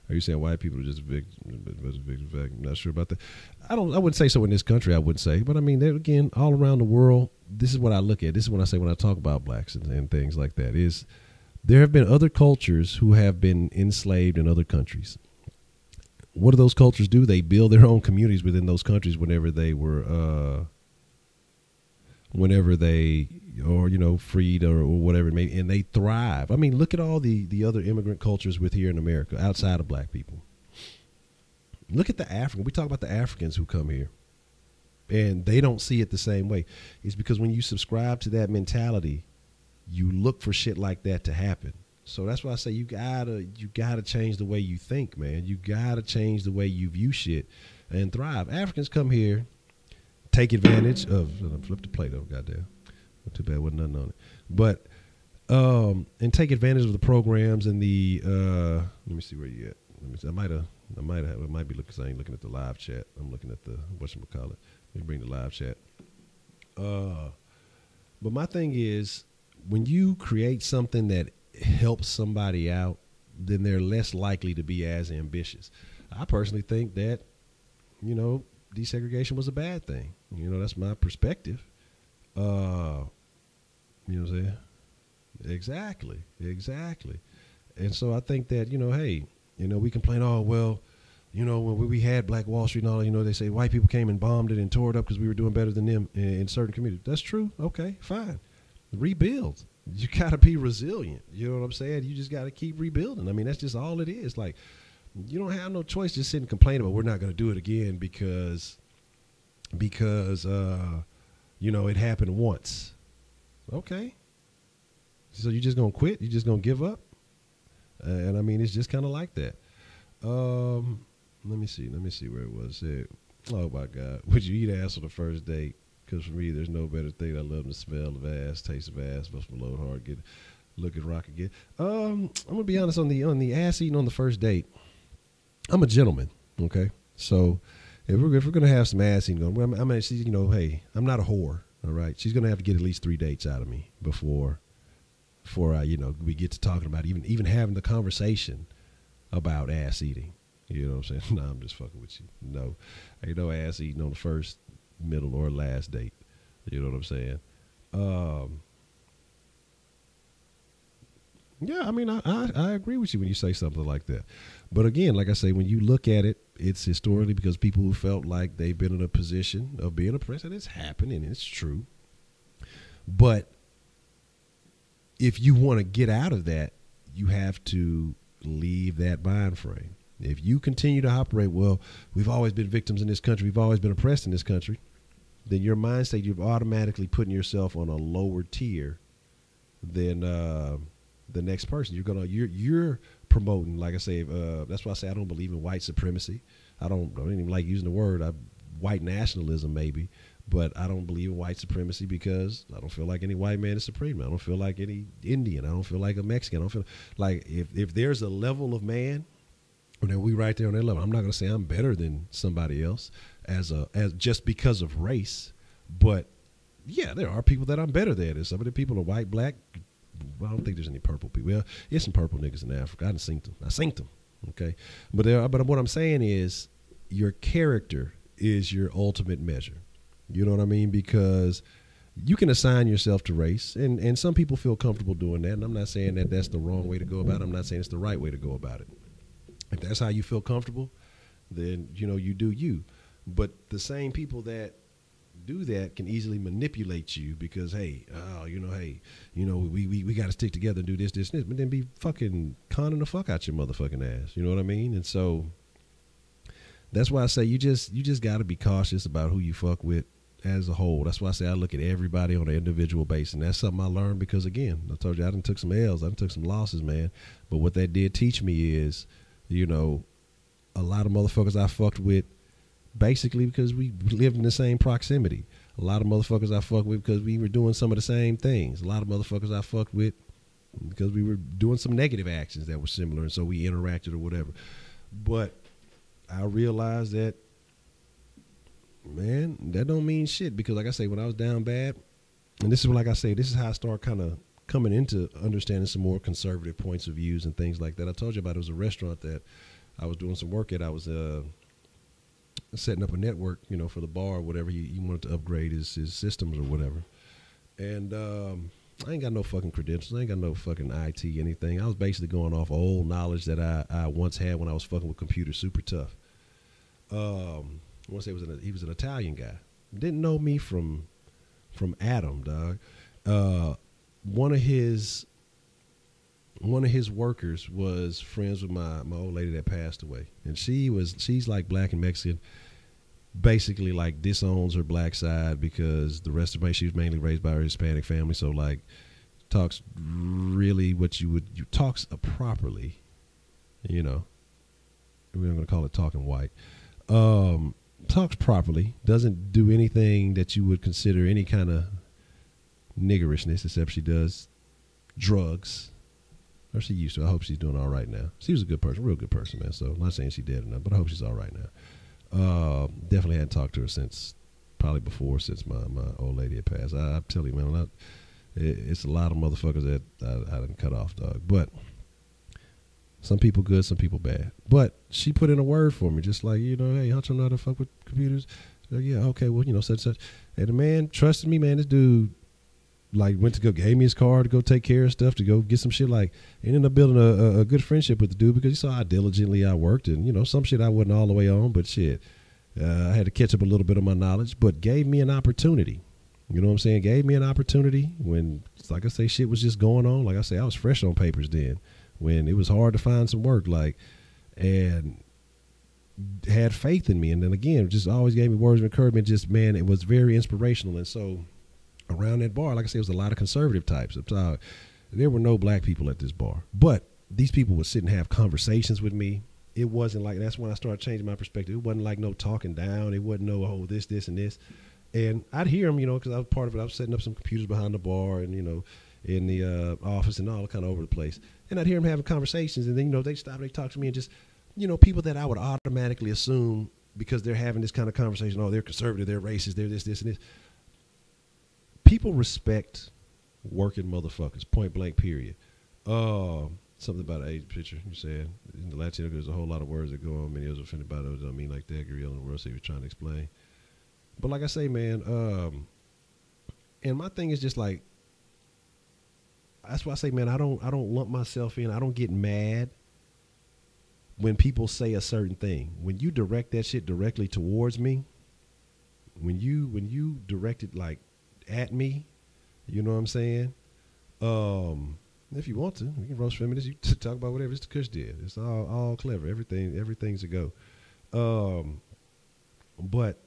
are you saying white people are just I'm not sure about that. I wouldn't say so in this country, I wouldn't say. But I mean, again, all around the world, this is what I look at. This is what I say when I talk about blacks and things like that, is there have been other cultures who have been enslaved in other countries. What do those cultures do? They build their own communities within those countries whenever they freed or whatever it may be, and they thrive. I mean, look at all the other immigrant cultures with here in America outside of black people. Look at the African. We talk about the Africans who come here, and they don't see it the same way. It's because when you subscribe to that mentality, you look for shit like that to happen. So that's why I say you gotta change the way you think, man. You gotta change the way you view shit and thrive. Africans come here, take advantage of. Flip the plate over, goddamn. Too bad wasn't nothing on it. But and take advantage of the programs and the. Let me see where you at. Let me see. I might be looking. Cause I ain't looking at the live chat. I'm looking at the whatchamacallit. Let me bring the live chat. But my thing is, when you create something that helps somebody out, then they're less likely to be as ambitious. I personally think that, desegregation was a bad thing. That's my perspective. You know what I'm saying? Exactly. And so I think that, hey, we complain, oh, well, you know, when we had Black Wall Street and all, you know, they say white people came and bombed it and tore it up because we were doing better than them in certain communities. That's true. Okay, fine. Rebuild. You got to be resilient. You know what I'm saying? You just got to keep rebuilding. I mean, that's just all it is. Like, you don't have no choice to sit and complain about we're not going to do it again because you know, it happened once. Okay. So you just going to quit? You just going to give up? And I mean, it's just kind of like that. Let me see where it was. Oh my God. Would you eat ass on the first date? Because for me, there's no better thing. I love the smell of ass, taste of ass, bust my load hard, look at rock again. I'm gonna be honest on the ass eating on the first date. I'm a gentleman, okay? So if we're gonna have some ass eating going, I'm actually, you know, hey, I'm not a whore, all right? She's gonna have to get at least 3 dates out of me before I, you know, we get to talking about even having the conversation about ass eating. You know what I'm saying? No, I'm just fucking with you. No, ain't no ass eating on the first, middle, or last date. You know what I'm saying? Yeah, I mean, I agree with you when you say something like that. But again, like I say, when you look at it, it's historically because people who felt like they've been in a position of being oppressed, and it's happened, and it's true. But if you want to get out of that, you have to leave that mind frame. If you continue to operate, well, we've always been victims in this country, we've always been oppressed in this country, then your mindset, you're automatically putting yourself on a lower tier than the next person. You're promoting, like I say, that's why I say I don't believe in white supremacy. I don't even like using the word white nationalism maybe, but I don't believe in white supremacy because I don't feel like any white man is supreme. I don't feel like any Indian. I don't feel like a Mexican. I don't feel like if there's a level of man, then we right there on that level. I'm not going to say I'm better than somebody else as just because of race, but yeah, there are people that I'm better than. There's some of the people are white, black. Well, I don't think there's any purple people. Well, there's some purple niggas in Africa. I synced them. Okay, but what I'm saying is your character is your ultimate measure. You know what I mean? Because you can assign yourself to race, and some people feel comfortable doing that. And I'm not saying that that's the wrong way to go about it. I'm not saying it's the right way to go about it. If that's how you feel comfortable, then, you know, you do you. But the same people that do that can easily manipulate you because, hey, we got to stick together and do this, but then be fucking conning the fuck out your motherfucking ass. You know what I mean? And so that's why I say you just got to be cautious about who you fuck with as a whole. That's why I say I look at everybody on an individual basis. And that's something I learned because, again, I told you I done took some L's. I done took some losses, man. But what that did teach me is, you know, a lot of motherfuckers I fucked with basically because we lived in the same proximity. A lot of motherfuckers I fucked with because we were doing some of the same things. A lot of motherfuckers I fucked with because we were doing some negative actions that were similar, and so we interacted or whatever. But I realized that, man, that don't mean shit because, like I say, when I was down bad, and this is like I say, this is how I start kind of coming into understanding some more conservative points of views and things like that. I told you about it was a restaurant that I was doing some work at. I was setting up a network, you know, for the bar or whatever. He wanted to upgrade his systems or whatever. And I ain't got no fucking credentials. I ain't got no fucking IT anything. I was basically going off old knowledge that I once had when I was fucking with computers super tough. I want to say he was an Italian guy. Didn't know me from Adam, dog. One of his workers was friends with my old lady that passed away, and she's like black and Mexican, basically like disowns her black side because the rest of she was mainly raised by her Hispanic family, so like talks really what you talks properly, you know. We're not gonna call it talking white. Talks properly, doesn't do anything that you would consider any kind of niggerishness, except she does drugs. Or she used to. I hope she's doing all right now. She was a good person, real good person, man. So I'm not saying she's dead or not, but I hope she's all right now. Definitely hadn't talked to her since my old lady had passed. I tell you, man, it's a lot of motherfuckers that I didn't cut off, dog. But some people good, some people bad. But she put in a word for me, just like, you know, hey, Honcho know how to fuck with computers. Like, yeah, okay, well, you know, such. And the man trusted me, man. This dude like went to go, gave me his car to go take care of stuff, to go get some shit, like, and ended up building a good friendship with the dude because he saw how diligently I worked, and, you know, some shit I wasn't all the way on, but shit, I had to catch up a little bit of my knowledge, but gave me an opportunity. You know what I'm saying? Gave me an opportunity when, like I say, shit was just going on. Like I say, I was fresh on papers then, when it was hard to find some work, like, and had faith in me. And then again, just always gave me words of encouragement. Just, man, it was very inspirational. And so around that bar, like I said, it was a lot of conservative types. There were no black people at this bar, but these people would sit and have conversations with me. It wasn't like, that's when I started changing my perspective. It wasn't like no talking down. It wasn't no, oh, this, and this. And I'd hear them, you know, because I was part of it. I was setting up some computers behind the bar and, you know, in the office and all kind of over the place. And I'd hear them having conversations, and then, you know, they'd stop, they'd talk to me, and just, you know, people that I would automatically assume, because they're having this kind of conversation, oh, they're conservative, they're racist, they're this, and this. People respect working motherfuckers, point blank, period. Something about an age picture, you said. In the Latino, there's a whole lot of words that go on. Many of us are offended by those. I don't mean like that, Guriel in the world, so he was trying to explain. But like I say, man, and my thing is just like, that's why I say, man, I don't lump myself in. I don't get mad when people say a certain thing. When you direct that shit directly towards me, when you direct it like at me, you know what I'm saying? If you want to, we can roast feminists. You talk about whatever Mr. Kush did. It's all clever. Everything's a go. But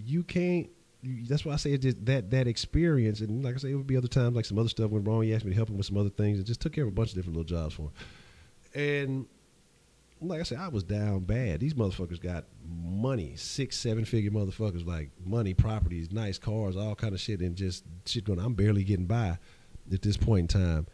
you can't. That's why I say it's just that experience. And like I say, it would be other times, like some other stuff went wrong. He asked me to help him with some other things, and just took care of a bunch of different little jobs for him. And like I said, I was down bad. These motherfuckers got money, 6-7 figure motherfuckers, like money, properties, nice cars, all kind of shit, and just shit going. I'm barely getting by at this point in time.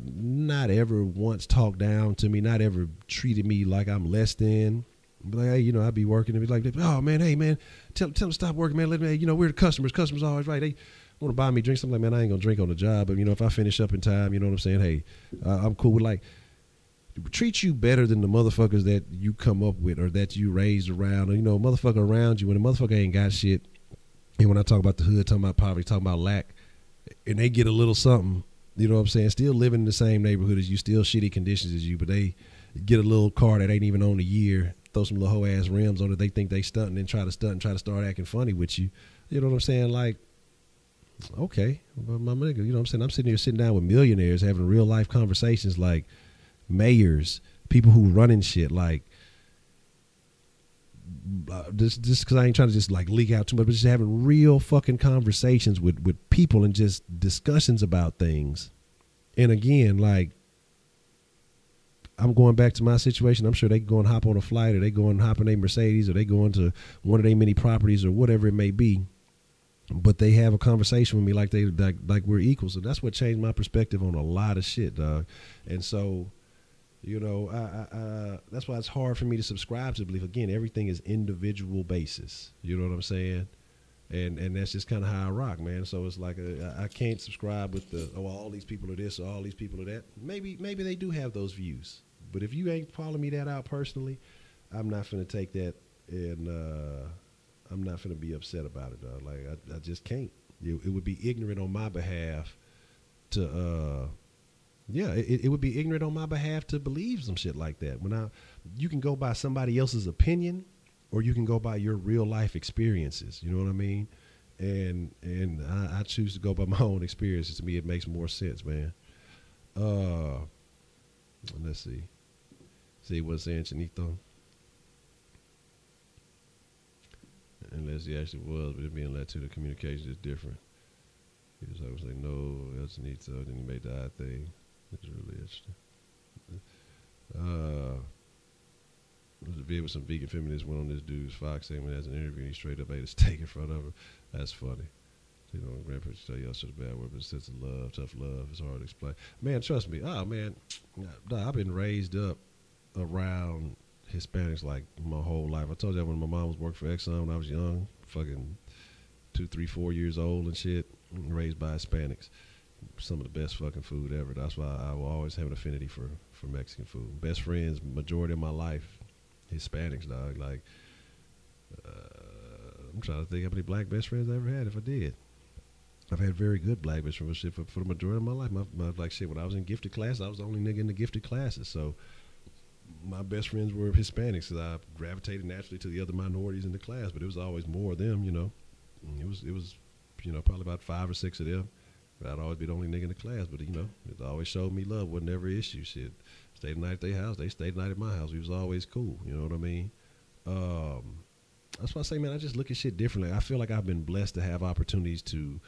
Not ever once talked down to me, not ever treated me like I'm less than. But like, hey, you know, I'd be working and be like, oh man, hey man, tell them to stop working, man. Let me, you know, we're the customers. Customers always right. They want to buy me drinks. I'm like, man, I ain't gonna drink on the job. But you know, if I finish up in time, you know what I'm saying? Hey, I'm cool with, like, treat you better than the motherfuckers that you come up with or that you raised around. Or, you know, motherfucker around you when a motherfucker ain't got shit. And when I talk about the hood, talking about poverty, talking about lack, and they get a little something, you know what I'm saying? Still living in the same neighborhood as you, still shitty conditions as you, but they get a little car that ain't even on a year, throw some little hoe ass rims on it. They think they stunting and try to stunt and try to start acting funny with you. You know what I'm saying? Like, okay, but my nigga, you know what I'm saying? I'm sitting here sitting down with millionaires having real life conversations, like mayors, people who running shit, like just because I ain't trying to just like leak out too much, but just having real fucking conversations with people and just discussions about things. And again, like, I'm going back to my situation. I'm sure they go and hop on a flight, or they go and hop in a Mercedes, or they go into one of their many properties, or whatever it may be. But they have a conversation with me like like we're equal. So that's what changed my perspective on a lot of shit, dog. And so, you know, that's why it's hard for me to subscribe to believe. Again, everything is individual basis. You know what I'm saying? And that's just kind of how I rock, man. So it's like I can't subscribe with the, oh, all these people are this or all these people are that. Maybe they do have those views. But if you ain't calling me that out personally, I'm not finna take that, and I'm not finna be upset about it, dog. Like, I just can't. It would be ignorant on my behalf to, it would be ignorant on my behalf to believe some shit like that. You can go by somebody else's opinion, or you can go by your real life experiences. You know what I mean? And I choose to go by my own experiences. To me, it makes more sense, man. Let's see. See what's saying, Chinito. Unless he actually was, but it being led to the communication is different. He was always like, no, El Chinito, then he made the I thing. It's really interesting. There's a video with some vegan feminists went on this dude's Fox segment as an interview, and he straight up ate a steak in front of her. That's funny. You know, grandparents tell y'all such a bad word, but a sense of love, tough love, it's hard to explain. Man, trust me. Oh, man, I've been raised up around Hispanics like my whole life. I told you that when my mom was working for Exxon when I was young, fucking 2, 3, 4 years old and shit, raised by Hispanics. Some of the best fucking food ever. That's why I will always have an affinity for Mexican food. Best friends, majority of my life, Hispanics, dog. Like, I'm trying to think how many black best friends I ever had, if I did. I've had very good black best friends for the majority of my life. Like shit, when I was in gifted class, I was the only nigga in the gifted classes. So my best friends were Hispanics, so I gravitated naturally to the other minorities in the class. But it was always more of them, you know. It was, you know, probably about 5 or 6 of them. But I'd always be the only nigga in the class. But, you know, it always showed me love. Wasn't ever an issue. Shit. Stayed the night at their house. They stayed the night at my house. We was always cool. You know what I mean? That's why I say, man, I just look at shit differently. I feel like I've been blessed to have opportunities to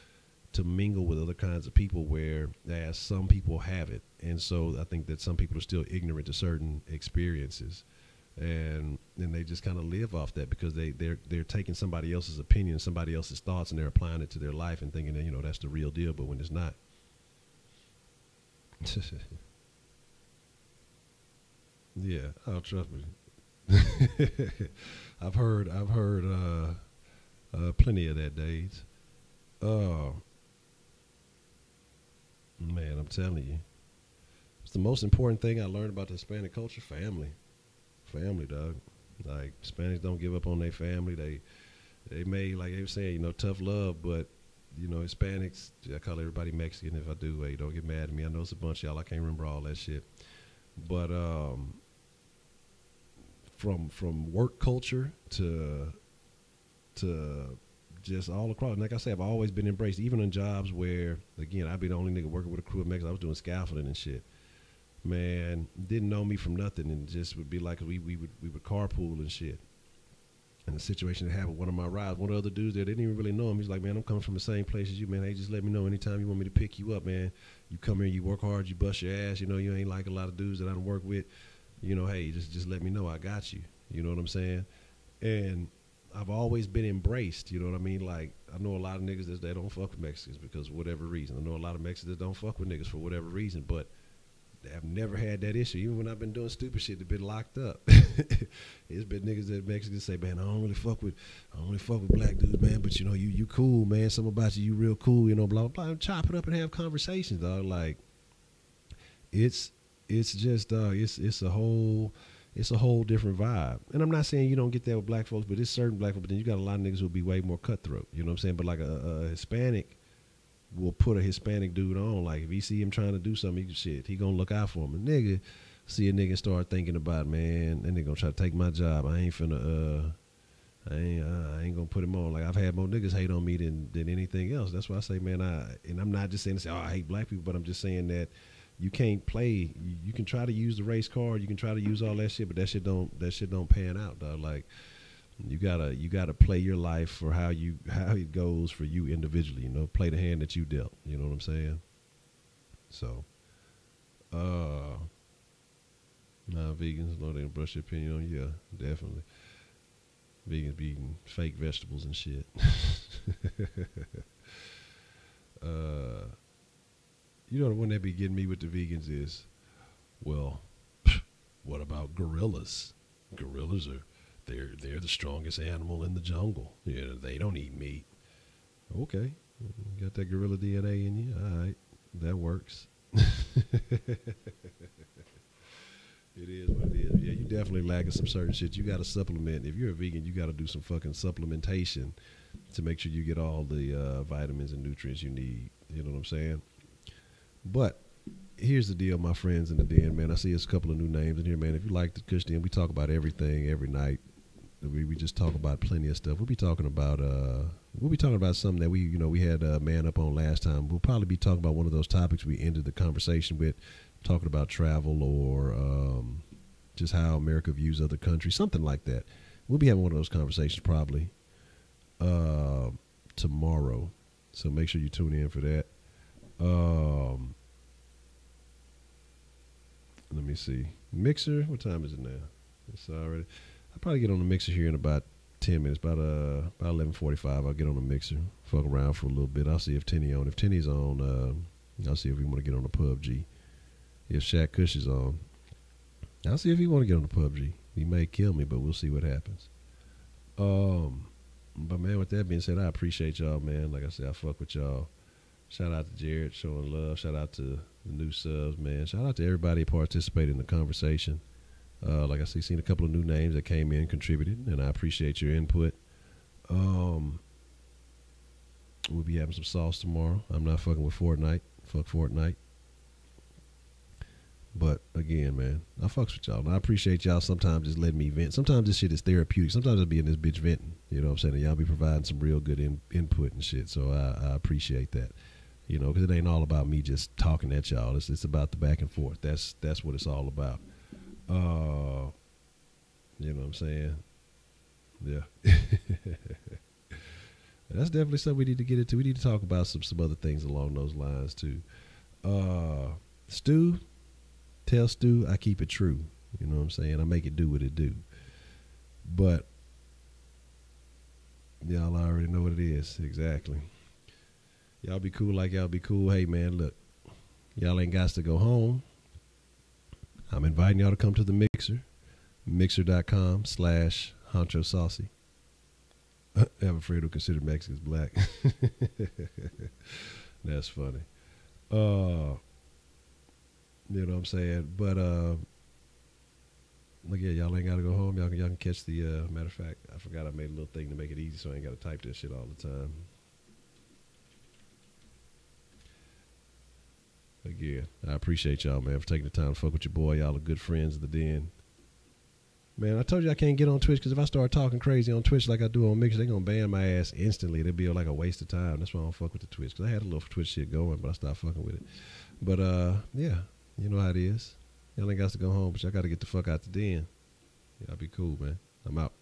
mingle with other kinds of people, where as some people have it. And so I think that some people are still ignorant to certain experiences. And they just kind of live off that, because they're taking somebody else's opinion, somebody else's thoughts, and they're applying it to their life and thinking that, you know, that's the real deal, but when it's not. Yeah, oh, trust me. I've heard plenty of that, days. Man, I'm telling you, it's the most important thing I learned about the Hispanic culture: family, dog. Like, Hispanics don't give up on their family. They may, like they were saying, you know, tough love, but you know, Hispanics, I call everybody Mexican. If I do, hey, don't get mad at me. I know it's a bunch of y'all. I can't remember all that shit, but from work culture to just all across. And like I said, I've always been embraced, even in jobs where, again, I'd be the only nigga working with a crew of Mexicans. I was doing scaffolding and shit. Man, didn't know me from nothing, and just would be like, we would carpool and shit. And the situation that happened, one of my rides, one of the other dudes there, they didn't even really know him. He's like, man, I'm coming from the same place as you, man. Hey, just let me know anytime you want me to pick you up, man. You come here, you work hard, you bust your ass. You know, you ain't like a lot of dudes that I don't work with. You know, hey, just let me know. I got you. You know what I'm saying? And I've always been embraced, you know what I mean? Like, I know a lot of niggas that they don't fuck with Mexicans because of whatever reason. I know a lot of Mexicans that don't fuck with niggas for whatever reason, but I've never had that issue. Even when I've been doing stupid shit, they've been locked up. It's been niggas that Mexicans say, man, I don't really fuck with black dudes, man, but you know, you cool, man. Something about you real cool, you know, blah, blah, blah. Chop it up and have conversations, dog. Like, it's just, it's a whole different vibe. And I'm not saying you don't get that with black folks, but it's certain black folks. But then you got a lot of niggas who'll be way more cutthroat. You know what I'm saying? But like a Hispanic will put a Hispanic dude on. Like, if he see him trying to do something, he gonna look out for him. A nigga see a nigga start thinking about, man, that nigga gonna try to take my job. I ain't gonna put him on. Like, I've had more niggas hate on me than anything else. That's why I say, man, and I'm not just saying to say, oh, I hate black people, but I'm just saying that you can't play. You can try to use the race card. You can try to use all that shit, but that shit don't pan out, dog. Like, you gotta play your life for how it goes for you individually. You know, play the hand that you dealt. You know what I'm saying? So, nah, vegans, no, they don't brush their opinion on you. Yeah, definitely. Vegans be eating fake vegetables and shit. You know, the one that be getting me with the vegans is, well, what about gorillas? Gorillas they're the strongest animal in the jungle. Yeah, they don't eat meat. Okay, you got that gorilla DNA in you. All right, that works. It is what it is. Yeah, you definitely lacking some certain shit. You got to supplement. If you're a vegan, you got to do some fucking supplementation to make sure you get all the vitamins and nutrients you need. You know what I'm saying? But here's the deal, my friends in the den, man. I see us a couple of new names in here, man. If you like the Kush Den, we talk about everything every night. We just talk about plenty of stuff. We'll be talking about something that we had Man Up on last time. We'll probably be talking about one of those topics we ended the conversation with, talking about travel or just how America views other countries, something like that. We'll be having one of those conversations probably tomorrow. So make sure you tune in for that. Let me see. Mixer, what time is it now? It's already. I'll probably get on the mixer here in about 10 minutes. About 11:45. I'll get on the mixer. Fuck around for a little bit. I'll see if Tenny on. If Tenny's on, I'll see if we want to get on the PUBG. If Shaq Kush is on, I'll see if he want to get on the PUBG. He may kill me, but we'll see what happens. But man, with that being said, I appreciate y'all, man. Like I said, I fuck with y'all. Shout out to Jared showing love. Shout out to the new subs, man. Shout out to everybody participating in the conversation. Like I see, seen a couple of new names that came in, contributed, and I appreciate your input. We'll be be having some sauce tomorrow. I'm not fucking with Fortnite. Fuck Fortnite. But again, man, I fucks with y'all. And I appreciate y'all sometimes just letting me vent. Sometimes this shit is therapeutic. Sometimes I'll be in this bitch venting. You know what I'm saying? And y'all be providing some real good input and shit. So I appreciate that. You know, because it ain't all about me just talking at y'all. It's about the back and forth. That's what it's all about. You know what I'm saying? Yeah. That's definitely something we need to get into. We need to talk about some other things along those lines too. Stu, tell Stu I keep it true. You know what I'm saying? I make it do what it do. But y'all already know what it is. Exactly. Y'all be cool like y'all be cool. Hey man, look, y'all ain't got to go home. I'm inviting y'all to come to the Mixer. Mixer.com/HonchoSaucy. I have a friend who considered Mexicans black. That's funny. You know what I'm saying? But look, yeah, y'all ain't gotta go home. Y'all can catch the matter of fact, I forgot I made a little thing to make it easy so I ain't gotta type this shit all the time. Again, I appreciate y'all, man, for taking the time to fuck with your boy. Y'all are good friends of the den. Man, I told you I can't get on Twitch because if I start talking crazy on Twitch like I do on Mixer, they're going to ban my ass instantly. It'll be like a waste of time. That's why I don't fuck with the Twitch, because I had a little Twitch shit going, but I stopped fucking with it. But, yeah, you know how it is. Y'all ain't got to go home, but y'all got to get the fuck out the den. Y'all be cool, man. I'm out.